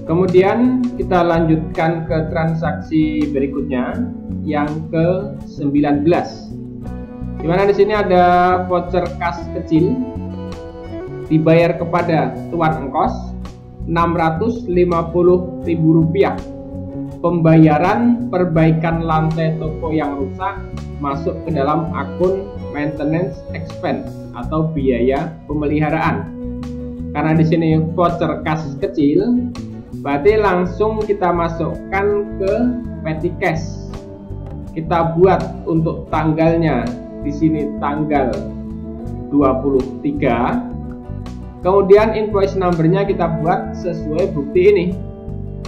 Speaker 1: Kemudian kita lanjutkan ke transaksi berikutnya yang ke-19. Dimana di sini ada voucher kas kecil dibayar kepada tuan ongkos 650.000 rupiah. Pembayaran perbaikan lantai toko yang rusak masuk ke dalam akun maintenance expense atau biaya pemeliharaan. Karena di sini voucher kas kecil, berarti langsung kita masukkan ke petty cash. Kita buat untuk tanggalnya di sini tanggal 23. Kemudian invoice numbernya kita buat sesuai bukti ini.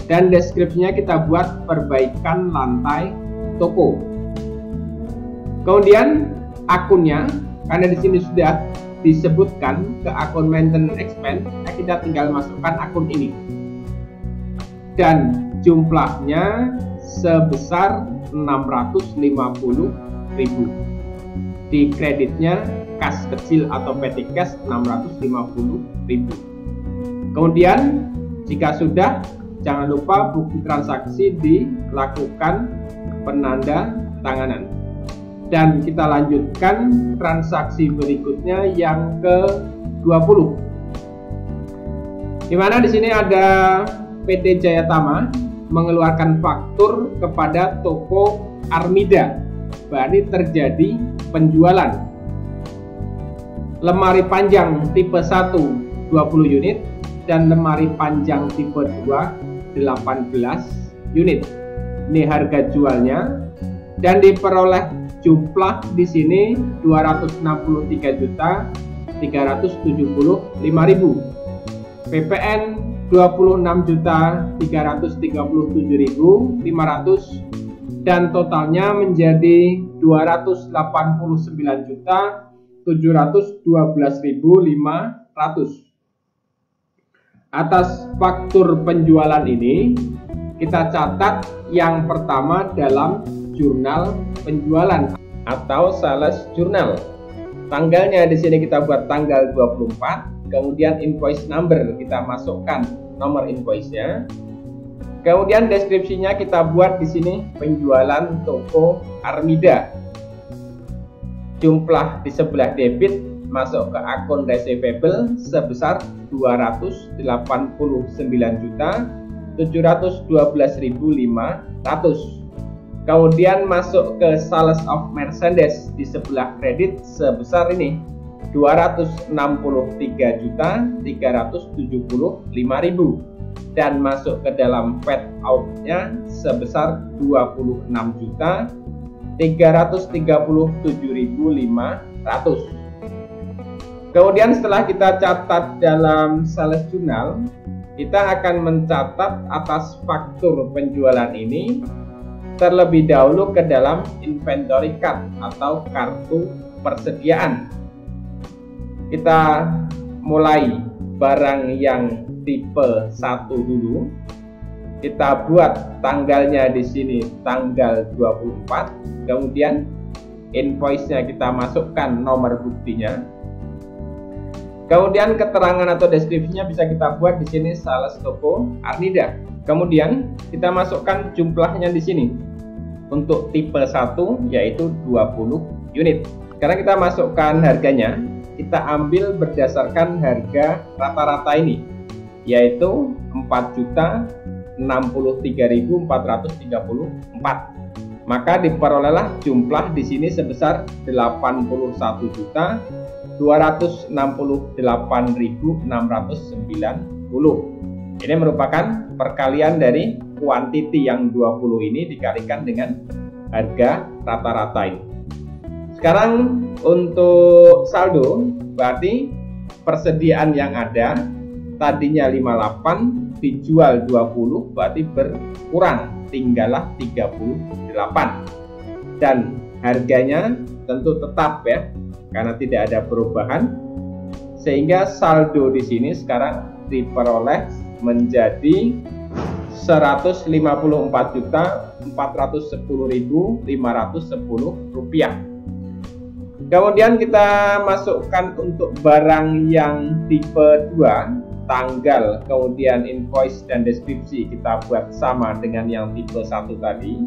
Speaker 1: Dan deskripsinya kita buat perbaikan lantai toko. Kemudian akunnya, karena di sini sudah disebutkan ke akun maintenance expense, kita tinggal masukkan akun ini. Dan jumlahnya sebesar 650.000. Di kreditnya kas kecil atau petty cash 650.000. Kemudian jika sudah, jangan lupa bukti transaksi dilakukan penanda tanganan. Dan kita lanjutkan transaksi berikutnya yang ke-20. Di mana di sini ada PT Jayatama mengeluarkan faktur kepada toko Armida. Berarti terjadi penjualan lemari panjang tipe 1 20 unit dan lemari panjang tipe 2 18 unit. Ini harga jualnya dan diperoleh jumlah di sini 263.375.000. PPN 26.337.500 dan totalnya menjadi 289.712.500. Atas faktur penjualan ini kita catat yang pertama dalam jurnal penjualan atau sales journal. Tanggalnya di sini kita buat tanggal 24, kemudian invoice number kita masukkan nomor invoice-nya. Kemudian deskripsinya kita buat di sini penjualan toko Armida. Jumlah di sebelah debit masuk ke akun receivable sebesar 289.712.500. Kemudian masuk ke sales of merchandise di sebelah kredit sebesar ini 263.375.000 dan masuk ke dalam paid out-nya sebesar 26.337.500. Kemudian setelah kita catat dalam sales journal, kita akan mencatat atas faktur penjualan ini terlebih dahulu ke dalam inventory card atau kartu persediaan. Kita mulai barang yang tipe 1 dulu. Kita buat tanggalnya di sini tanggal 24. Kemudian invoice-nya kita masukkan nomor buktinya. Kemudian keterangan atau deskripsinya bisa kita buat di sini sales toko Armida. Kemudian kita masukkan jumlahnya di sini. Untuk tipe 1 yaitu 20 unit. Sekarang kita masukkan harganya. Kita ambil berdasarkan harga rata-rata ini, yaitu 4.063.434. Maka diperolehlah jumlah di sini sebesar 81.268.690. Ini merupakan perkalian dari kuantiti yang 20 ini dikalikan dengan harga rata-rata ini. Sekarang untuk saldo, berarti persediaan yang ada tadinya 58 dijual 20, berarti berkurang, tinggallah 38. Dan harganya tentu tetap ya, karena tidak ada perubahan, sehingga saldo di sini sekarang diperoleh menjadi 154.410.510 rupiah. Kemudian kita masukkan untuk barang yang tipe 2, tanggal, kemudian invoice dan deskripsi kita buat sama dengan yang tipe 1 tadi.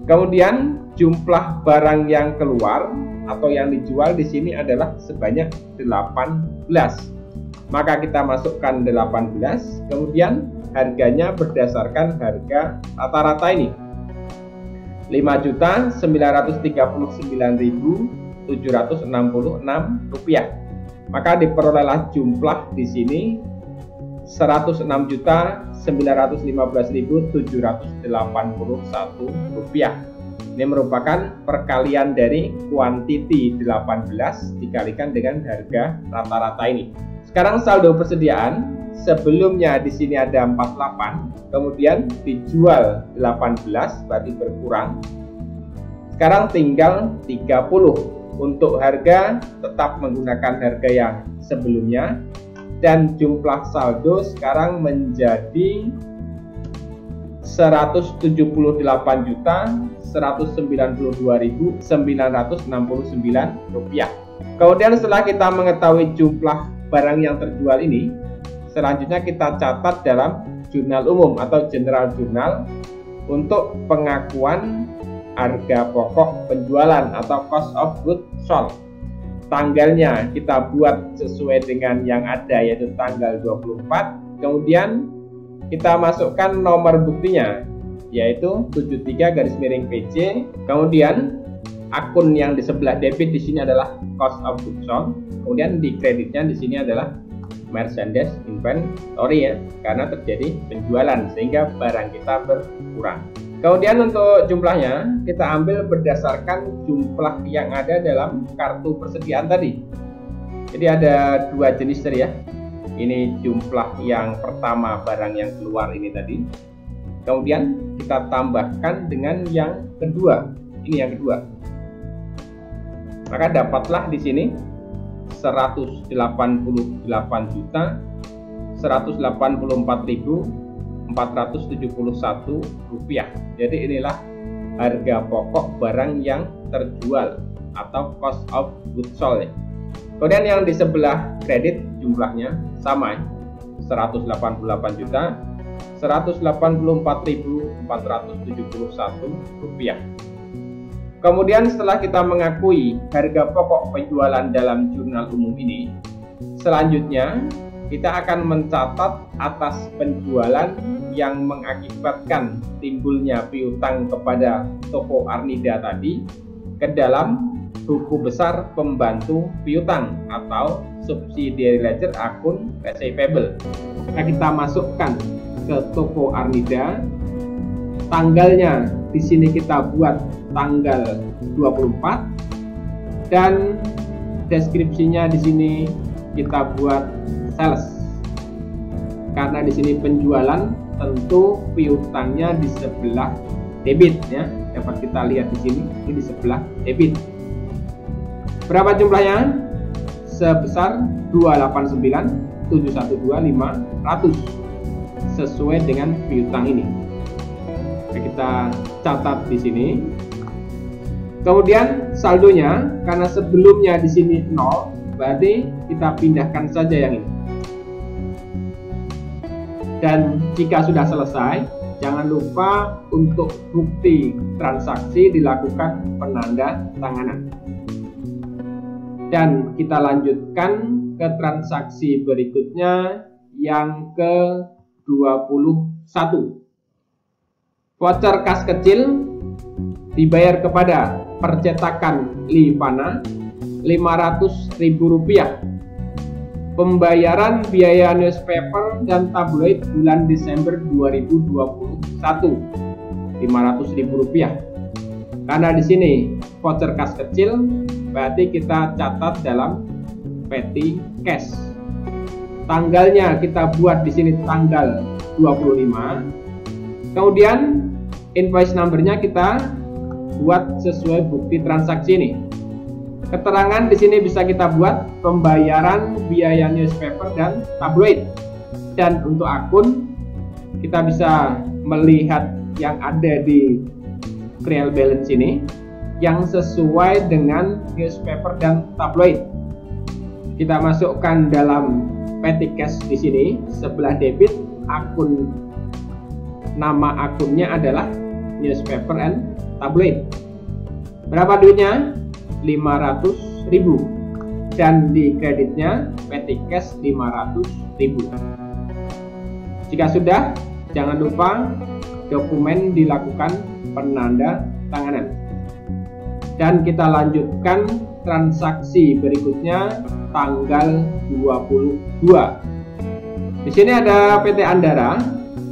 Speaker 1: Kemudian jumlah barang yang keluar atau yang dijual di sini adalah sebanyak 18. Maka kita masukkan 18, kemudian harganya berdasarkan harga rata-rata ini 5.939.766 rupiah. Maka diperolehlah jumlah di sini 106.915.781 rupiah. Ini merupakan perkalian dari kuantiti 18 dikalikan dengan harga rata-rata ini. Sekarang saldo persediaan, sebelumnya di sini ada 48, kemudian dijual 18, berarti berkurang. Sekarang tinggal 30. Untuk harga tetap menggunakan harga yang sebelumnya, dan jumlah saldo sekarang menjadi 178.192.969 rupiah. Kemudian setelah kita mengetahui jumlah barang yang terjual ini, selanjutnya kita catat dalam jurnal umum atau general journal untuk pengakuan harga pokok penjualan atau cost of goods sold. Tanggalnya kita buat sesuai dengan yang ada, yaitu tanggal 24. Kemudian kita masukkan nomor buktinya, yaitu 73-PC. Kemudian akun yang di sebelah debit di sini adalah cost of goods sold. Kemudian di kreditnya di sini adalah merchandise inventory, ya, karena terjadi penjualan sehingga barang kita berkurang. Kemudian untuk jumlahnya kita ambil berdasarkan jumlah yang ada dalam kartu persediaan tadi. Jadi ada dua jenis tadi, ya. Ini jumlah yang pertama, barang yang keluar ini tadi. Kemudian kita tambahkan dengan yang kedua. Ini yang kedua. Maka dapatlah di sini 188.184.471 rupiah. Jadi inilah harga pokok barang yang terjual atau cost of goods sold. Kemudian yang di sebelah kredit jumlahnya sama, 188.184.471 rupiah. Kemudian setelah kita mengakui harga pokok penjualan dalam jurnal umum ini, selanjutnya kita akan mencatat atas penjualan yang mengakibatkan timbulnya piutang kepada toko Arnida tadi ke dalam buku besar pembantu piutang atau subsidiary ledger akun receivable. Nah, kita masukkan ke toko Arnida. Tanggalnya di sini kita buat tanggal 24 dan deskripsinya di sini kita buat sales. Karena di sini penjualan, tentu piutangnya di sebelah debit, ya. Dapat kita lihat di sini, ini di sebelah debit. Berapa jumlahnya? Sebesar 289.712.500 sesuai dengan piutang ini. Kita catat di sini. Kemudian saldonya, karena sebelumnya di sini 0, berarti kita pindahkan saja yang ini. Dan jika sudah selesai, jangan lupa untuk bukti transaksi dilakukan penanda tanganan. Dan kita lanjutkan ke transaksi berikutnya yang ke-21. Voucher kas kecil dibayar kepada percetakan Livana Rp500.000. Pembayaran biaya newspaper dan tabloid bulan Desember 2021 Rp500.000. Karena di sini voucher kas kecil, berarti kita catat dalam petty cash. Tanggalnya kita buat di sini tanggal 25. Kemudian invoice numbernya kita buat sesuai bukti transaksi ini. Keterangan di sini bisa kita buat pembayaran biaya newspaper dan tabloid. Dan untuk akun kita bisa melihat yang ada di trial balance ini yang sesuai dengan newspaper dan tabloid. Kita masukkan dalam petty cash di sini sebelah debit, akun nama akunnya adalah newspaper and tabloid. Berapa duitnya? 500.000. Dan di kreditnya petty cash 500.000. Jika sudah, jangan lupa dokumen dilakukan penanda tanganan. Dan kita lanjutkan transaksi berikutnya tanggal 22. Di sini ada PT Andara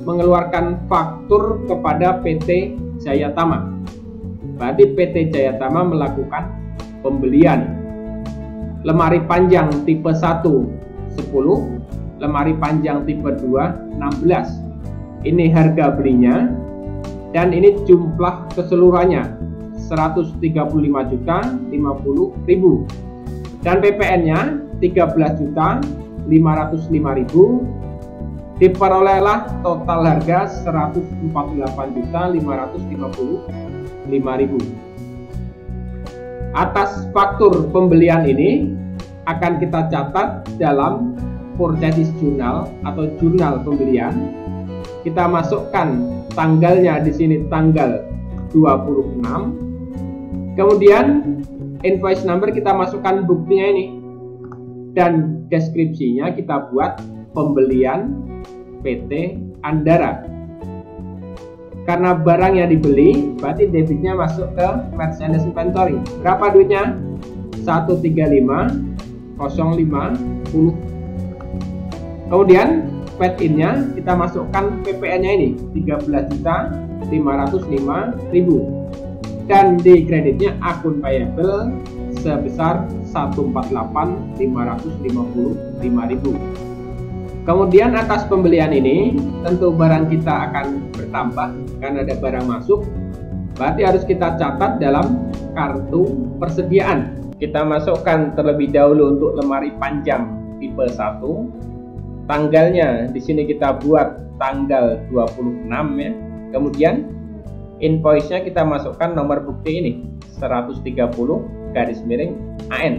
Speaker 1: mengeluarkan faktur kepada PT Jayatama. Berarti PT Jayatama melakukan pembelian lemari panjang tipe 1 10, lemari panjang tipe 2 16. Ini harga belinya dan ini jumlah keseluruhannya
Speaker 2: 135.050.000 dan PPN-nya 13.505.000. Diperolehlah total harga 148.555.000. Atas faktur pembelian ini akan kita catat dalam purchase journal atau jurnal pembelian. Kita masukkan tanggalnya di sini tanggal 26. Kemudian invoice number kita masukkan buktinya ini. Dan deskripsinya kita buat pembelian PT Andara. Karena barang yang dibeli, berarti debitnya masuk ke merchandise inventory. Berapa duitnya? 135.050. Kemudian paid in-nya kita masukkan PPN-nya ini 13.505.000 dan di kreditnya akun payable sebesar 148.555.000. Kemudian atas pembelian ini tentu barang kita akan bertambah karena ada barang masuk, berarti harus kita catat dalam kartu persediaan. Kita masukkan terlebih dahulu untuk lemari panjang tipe 1. Tanggalnya di sini kita buat tanggal 26 ya. Kemudian invoice-nya kita masukkan nomor bukti ini 130/AN.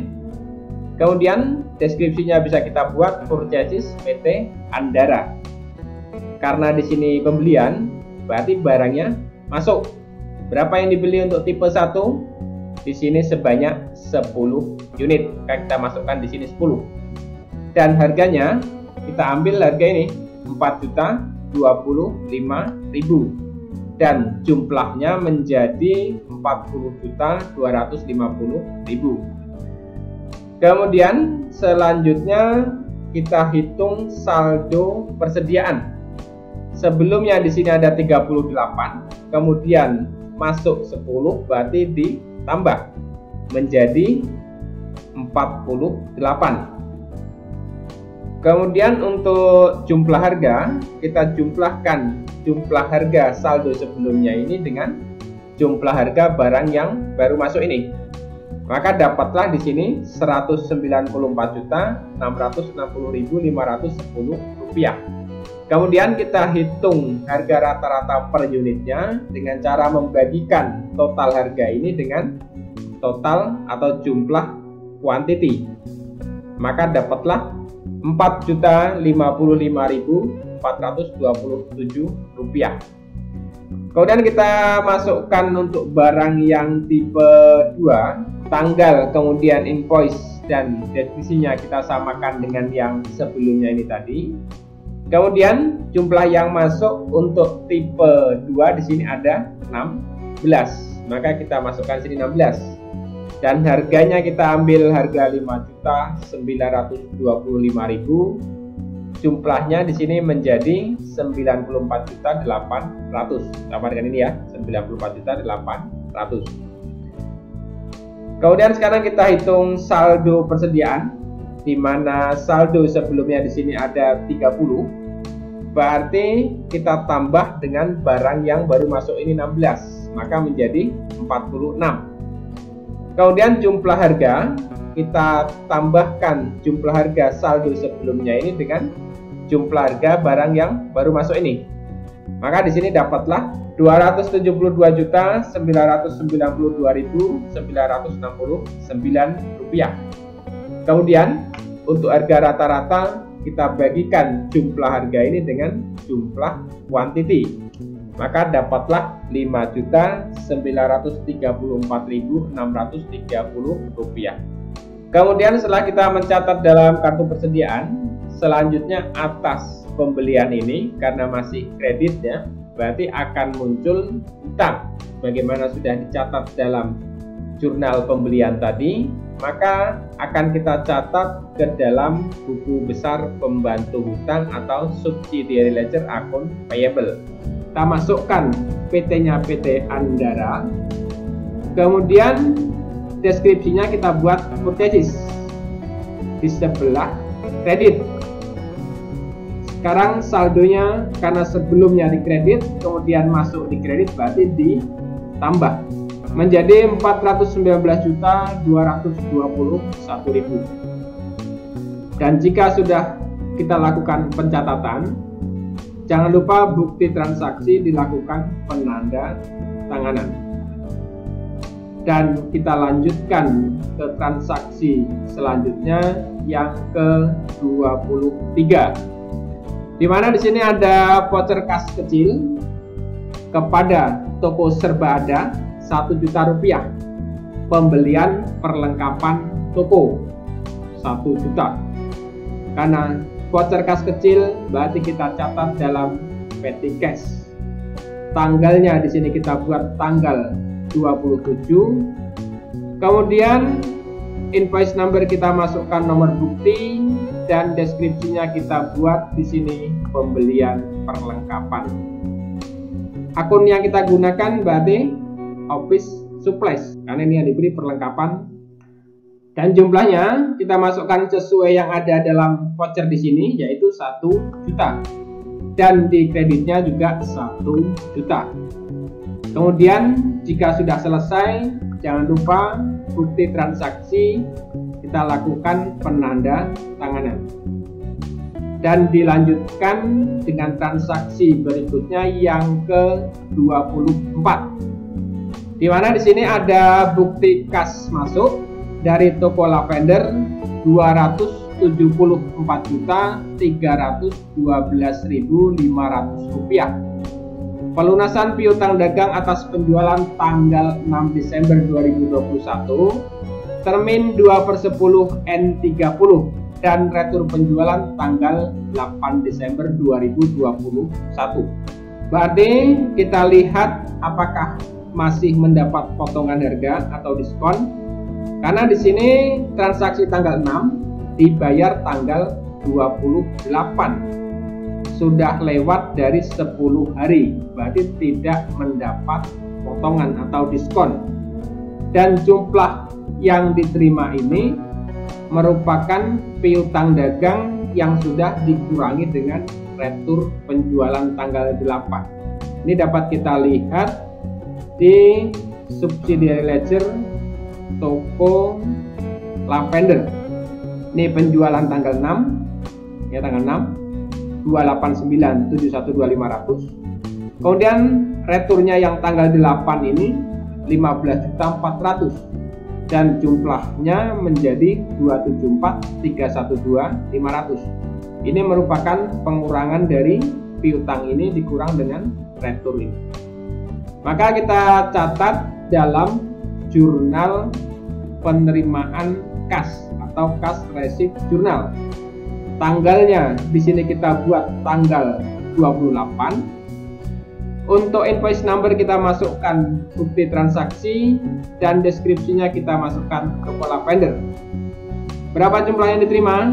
Speaker 2: Kemudian deskripsinya bisa kita buat purchases PT Andara. Karena di sini pembelian, berarti barangnya masuk. Berapa yang dibeli untuk tipe 1? Di sini sebanyak 10 unit. Kita masukkan di sini 10. Dan harganya kita ambil harga ini 4.025.000 dan jumlahnya menjadi 40.250.000. Kemudian selanjutnya kita hitung saldo persediaan. Sebelumnya di sini ada 38, kemudian masuk 10, berarti ditambah menjadi 48. Kemudian untuk jumlah harga, kita jumlahkan jumlah harga saldo sebelumnya ini dengan jumlah harga barang yang baru masuk ini. Maka dapatlah di sini Rp194.660.510. Kemudian kita hitung harga rata-rata per unitnya dengan cara membagikan total harga ini dengan total atau jumlah quantity. Maka dapatlah Rp4.055.427. Kemudian kita masukkan untuk barang yang tipe 2, tanggal, kemudian invoice dan deskripsinya kita samakan dengan yang sebelumnya ini tadi. Kemudian jumlah yang masuk untuk tipe 2 di sini ada 16. Maka kita masukkan sini 16. Dan harganya kita ambil harga 5.925.000. Jumlahnya di sini menjadi 94.800. Sama dengan ini ya, 94.800. Kemudian sekarang kita hitung saldo persediaan, di mana saldo sebelumnya di sini ada 30. Berarti kita tambah dengan barang yang baru masuk ini 16, maka menjadi 46. Kemudian jumlah harga, kita tambahkan jumlah harga saldo sebelumnya ini dengan jumlah harga barang yang baru masuk ini. Maka di sini dapatlah Rp272.962.969. Kemudian untuk harga rata-rata kita bagikan jumlah harga ini dengan jumlah quantity. Maka dapatlah Rp5.934.630. Kemudian setelah kita mencatat dalam kartu persediaan, selanjutnya atas pembelian ini karena masih kredit ya, berarti akan muncul utang. Bagaimana sudah dicatat dalam jurnal pembelian tadi, maka akan kita catat ke dalam buku besar pembantu hutang atau subsidiary ledger akun payable. Kita masukkan PT-nya PT Andara. Kemudian deskripsinya kita buat purchases di sebelah kredit. Sekarang saldonya karena sebelumnya di kredit, kemudian masuk di kredit, berarti ditambah. menjadi 419.221.000. Dan jika sudah kita lakukan pencatatan, jangan lupa bukti transaksi dilakukan penanda tanganan. Dan kita lanjutkan ke transaksi selanjutnya yang ke-23, di mana di sini ada voucher kas kecil kepada toko serba ada 1 juta rupiah, pembelian perlengkapan toko 1 juta. Karena voucher kas kecil berarti kita catat dalam petty cash. Tanggalnya di sini kita buat tanggal 27. Kemudian invoice number kita masukkan nomor bukti dan deskripsinya kita buat di sini pembelian perlengkapan. Akun yang kita gunakan berarti office supplies karena ini yang diberi perlengkapan, dan jumlahnya kita masukkan sesuai yang ada dalam voucher di sini, yaitu 1 juta, dan di kreditnya juga 1 juta. Kemudian jika sudah selesai, jangan lupa bukti transaksi kita lakukan penanda tanganan. Dan dilanjutkan dengan transaksi berikutnya yang ke-24. Di mana di sini ada bukti kas masuk dari toko Lavender 274.312.500 rupiah. Pelunasan piutang dagang atas penjualan tanggal 6 Desember 2021, termin 2/10 N30, dan retur penjualan tanggal 8 Desember 2021. Berarti kita lihat apakah masih mendapat potongan harga atau diskon. Karena di sini transaksi tanggal 6 dibayar tanggal 28. Sudah lewat dari 10 hari, berarti tidak mendapat potongan atau diskon. Dan jumlah yang diterima ini merupakan piutang dagang yang sudah dikurangi dengan retur penjualan tanggal 8. Ini dapat kita lihat di subsidiary ledger toko Lavender. Ini penjualan tanggal 6, ya tanggal 6, 289.712.500. Kemudian returnya yang tanggal 8 ini 15.400 dan jumlahnya menjadi 274.312.500. Ini merupakan pengurangan dari piutang ini dikurang dengan retur ini. Maka kita catat dalam jurnal penerimaan kas atau kas receipt journal. Tanggalnya di sini kita buat tanggal 28. Untuk invoice number kita masukkan bukti transaksi dan deskripsinya kita masukkan toko Lavender. Berapa jumlah yang diterima?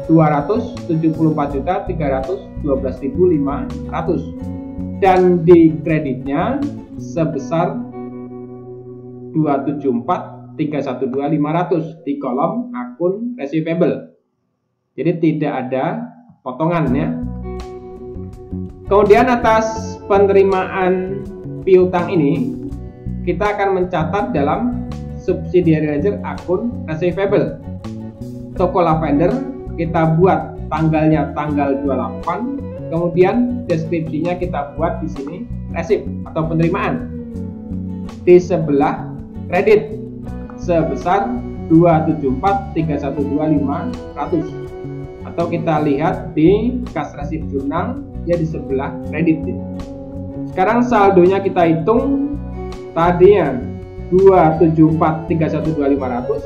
Speaker 2: 274.312.500 dan di kreditnya sebesar 274.312.500 di kolom akun receivable. Jadi tidak ada potongannya. Kemudian atas penerimaan piutang ini kita akan mencatat dalam subsidiary ledger akun receivable. Toko Lavender kita buat tanggalnya tanggal 28, kemudian deskripsinya kita buat di sini receipt atau penerimaan. Di sebelah kredit sebesar 274.312.500. Atau kita lihat di kas receipt journal ya di sebelah kredit. Sekarang saldonya kita hitung, tadinya 274.312.500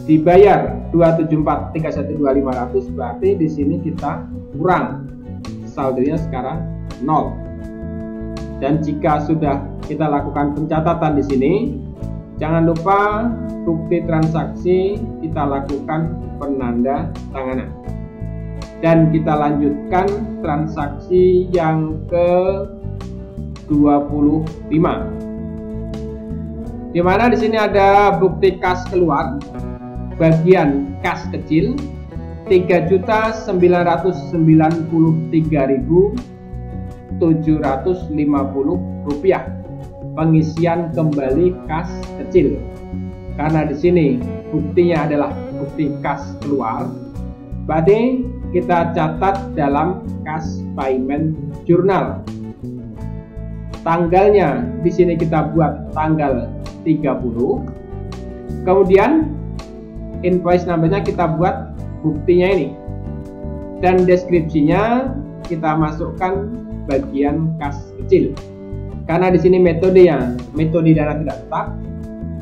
Speaker 2: dibayar 274.312.500, berarti di sini kita kurang, saldonya sekarang 0. Dan jika sudah kita lakukan pencatatan di sini, jangan lupa bukti transaksi kita lakukan penanda tanganan. Dan kita lanjutkan transaksi yang ke-25. Di mana di sini ada bukti kas keluar bagian kas kecil 3.993.750 rupiah. pengisian kembali kas kecil. Karena di sini buktinya adalah bukti kas keluar, berarti kita catat dalam kas payment journal. Tanggalnya di sini kita buat tanggal 30. Kemudian invoice numbernya kita buat buktinya ini. Dan deskripsinya kita masukkan bagian kas kecil. Karena di sini metode dana tidak tetap,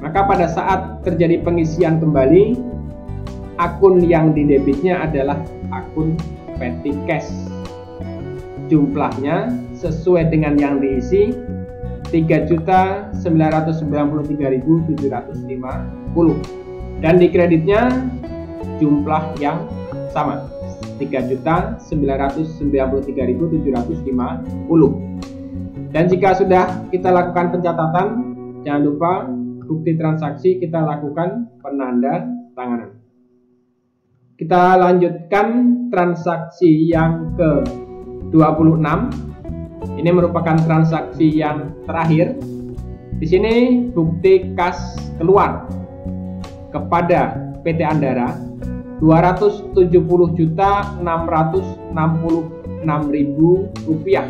Speaker 2: maka pada saat terjadi pengisian kembali, akun yang didebitnya adalah akun petty cash. Jumlahnya sesuai dengan yang diisi 3.993.750, dan di kreditnya jumlah yang sama 3.993.750. Dan jika sudah kita lakukan pencatatan, jangan lupa bukti transaksi kita lakukan penanda tanganan. Kita lanjutkan transaksi yang ke-26. Ini merupakan transaksi yang terakhir. Di sini bukti kas keluar kepada PT Andara 270.666.000 rupiah.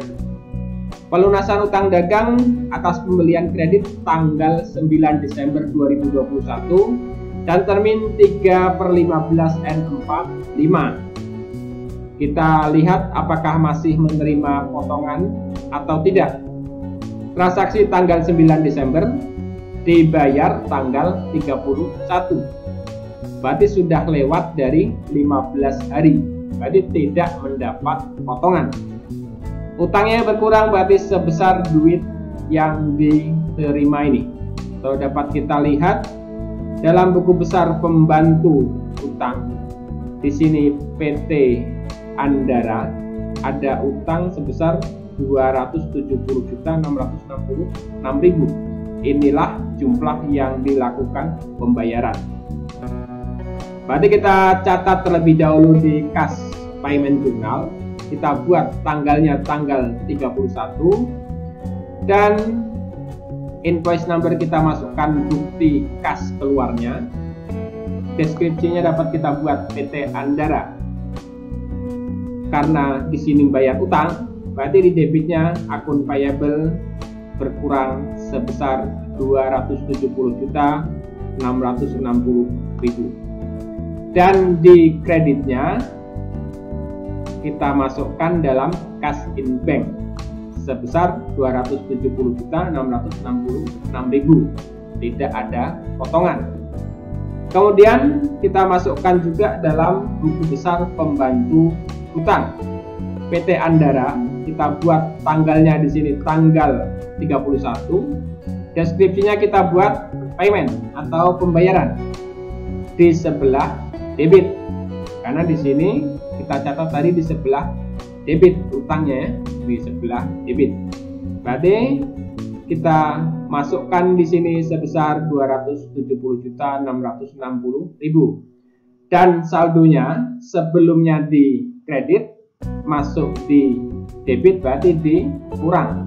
Speaker 2: Pelunasan utang dagang atas pembelian kredit tanggal 9 Desember 2021 dan termin 3/15/45. Kita lihat apakah masih menerima potongan atau tidak. Transaksi tanggal 9 Desember dibayar tanggal 31. Berarti sudah lewat dari 15 hari. Berarti tidak mendapat potongan. Utangnya berkurang berarti sebesar duit yang diterima ini. So, dapat kita lihat dalam buku besar pembantu utang. Di sini PT Andara ada utang sebesar 270.666.000. Inilah jumlah yang dilakukan pembayaran. Berarti kita catat terlebih dahulu di kas payment journal. Kita buat tanggalnya tanggal 31 dan invoice number kita masukkan bukti kas keluarnya. Deskripsinya dapat kita buat PT Andara. Karena di sini bayar utang, berarti di debitnya akun payable berkurang sebesar 270.660.000. Dan di kreditnya kita masukkan dalam cash in bank sebesar 270.666.000. Tidak ada potongan. Kemudian kita masukkan juga dalam buku besar pembantu utang PT Andara. Kita buat tanggalnya di sini tanggal 31. Deskripsinya kita buat payment atau pembayaran di sebelah debit. Karena di sini kita catat tadi di sebelah debit utangnya, di sebelah debit. Berarti kita masukkan di sini sebesar 270.660.000. Dan saldonya sebelumnya di kredit masuk di debit, berarti dikurang.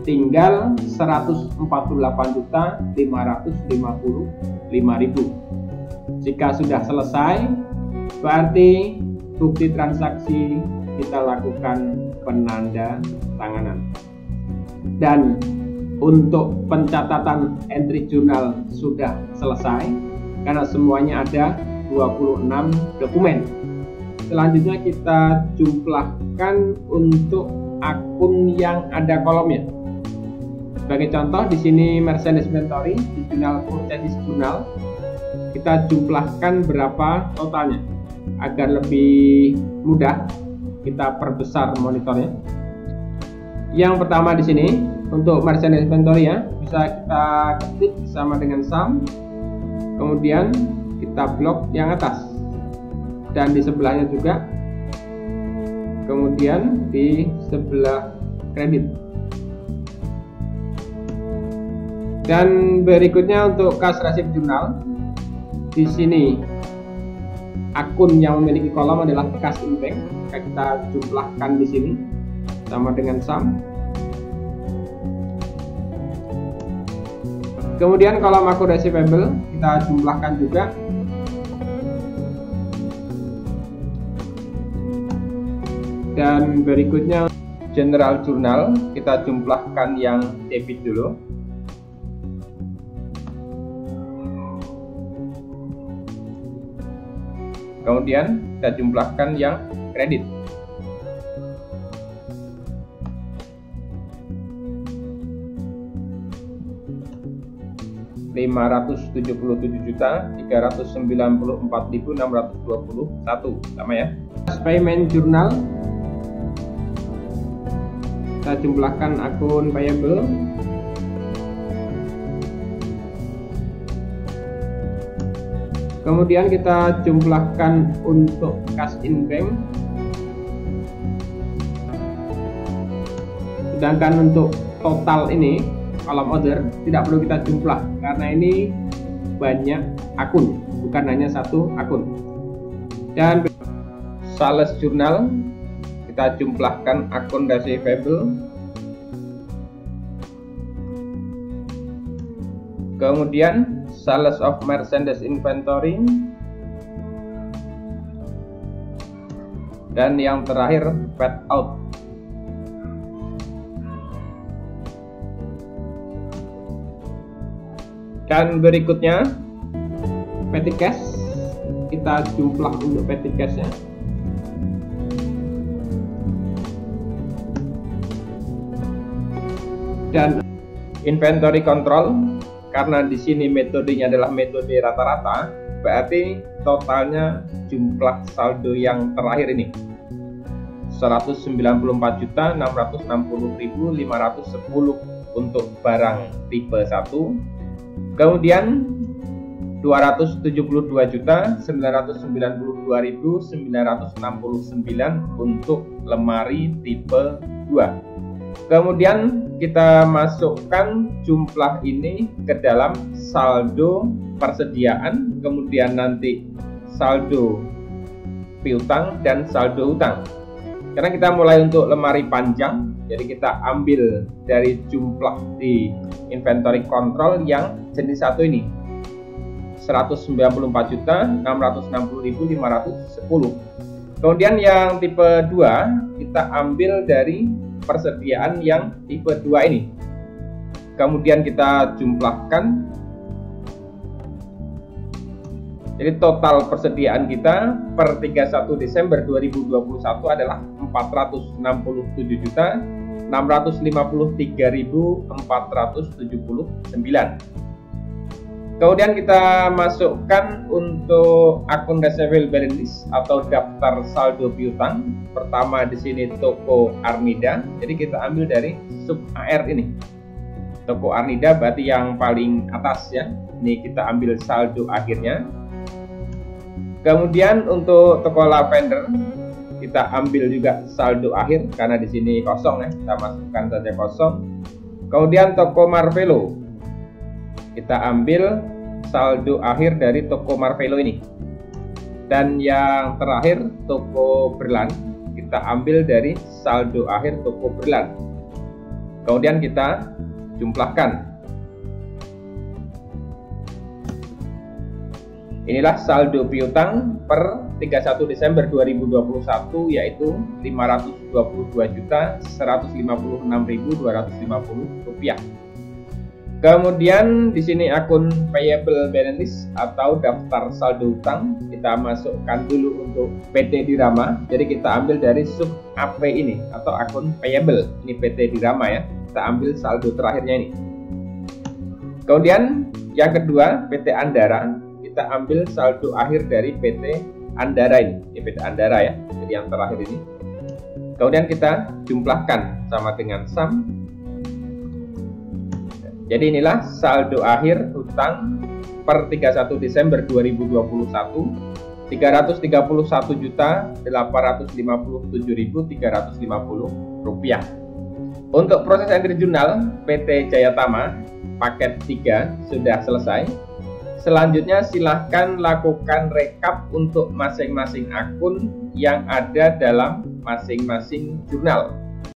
Speaker 2: Tinggal 148.555.000. Jika sudah selesai, berarti bukti transaksi kita lakukan penanda tanganan. Dan untuk pencatatan entry jurnal sudah selesai karena semuanya ada 26 dokumen. Selanjutnya kita jumlahkan untuk akun yang ada kolomnya. Sebagai contoh di sini merchandise inventory di jurnal purchase journal kita jumlahkan berapa totalnya. Agar lebih mudah kita perbesar monitornya. Yang pertama di sini untuk merchandise inventory ya, bisa kita ketik sama dengan sum. Kemudian kita blok yang atas dan di sebelahnya juga. Kemudian di sebelah kredit. Dan berikutnya untuk cash receipt journal. Di sini akun yang memiliki kolom adalah cash in bank. Kita jumlahkan di sini sama dengan sum. Kemudian kolom akun receivable kita jumlahkan juga. Dan berikutnya general journal kita jumlahkan yang debit dulu. Kemudian kita jumlahkan yang kredit. Rp577.394.621 sama ya. Payment journal kita jumlahkan akun payable. Kemudian kita jumlahkan untuk cash in bank. Sedangkan untuk total ini kolom order tidak perlu kita jumlah karena ini banyak akun, bukan hanya satu akun. Dan sales journal kita jumlahkan akun receivable. Kemudian sales of merchandise inventory, dan yang terakhir paid out. Dan berikutnya petty cash, kita jumlah untuk petty cash-nya. Dan inventory control, karena di sini metodenya adalah metode rata-rata, berarti totalnya jumlah saldo yang terakhir ini 194.660.510 untuk barang tipe 1. Kemudian 279.992.969 untuk lemari tipe 2. Kemudian kita masukkan jumlah ini ke dalam saldo persediaan, kemudian nanti saldo piutang dan saldo utang. Karena kita mulai untuk lemari panjang, jadi kita ambil dari jumlah di inventory control yang jenis satu ini 194.660.510. Kemudian yang tipe 2 kita ambil dari persediaan yang tipe 2 ini. Kemudian kita jumlahkan. Jadi total persediaan kita per 31 Desember 2021 adalah 467.653.479. Kemudian kita masukkan untuk akun receivable balance list atau daftar saldo piutang. Pertama di sini toko Arnida. Jadi kita ambil dari sub AR ini. Toko Arnida berarti yang paling atas ya. Ini kita ambil saldo akhirnya. Kemudian untuk toko Lavender kita ambil juga saldo akhir karena di sini kosong ya. Kita masukkan saja kosong. Kemudian toko Marvelo kita ambil saldo akhir dari toko Marvelo ini. Dan yang terakhir toko Berlan kita ambil dari saldo akhir toko Berlan. Kemudian kita jumlahkan. Inilah saldo piutang per 31 Desember 2021 yaitu Rp522.156.250. Kemudian di sini akun payable balance list atau daftar saldo utang kita masukkan dulu untuk PT Dirama. Jadi kita ambil dari sub AP ini atau akun payable. Ini PT Dirama ya. Kita ambil saldo terakhirnya ini. Kemudian yang kedua PT Andara. Kita ambil saldo akhir dari PT Andara ini. PT Andara ya. Jadi yang terakhir ini. Kemudian kita jumlahkan sama dengan sum. Jadi inilah saldo akhir hutang per 31 Desember 2021 Rp331.857.350. Untuk proses entry jurnal PT Jayatama paket 3 sudah selesai. Selanjutnya silahkan lakukan rekap untuk masing-masing akun yang ada dalam masing-masing jurnal.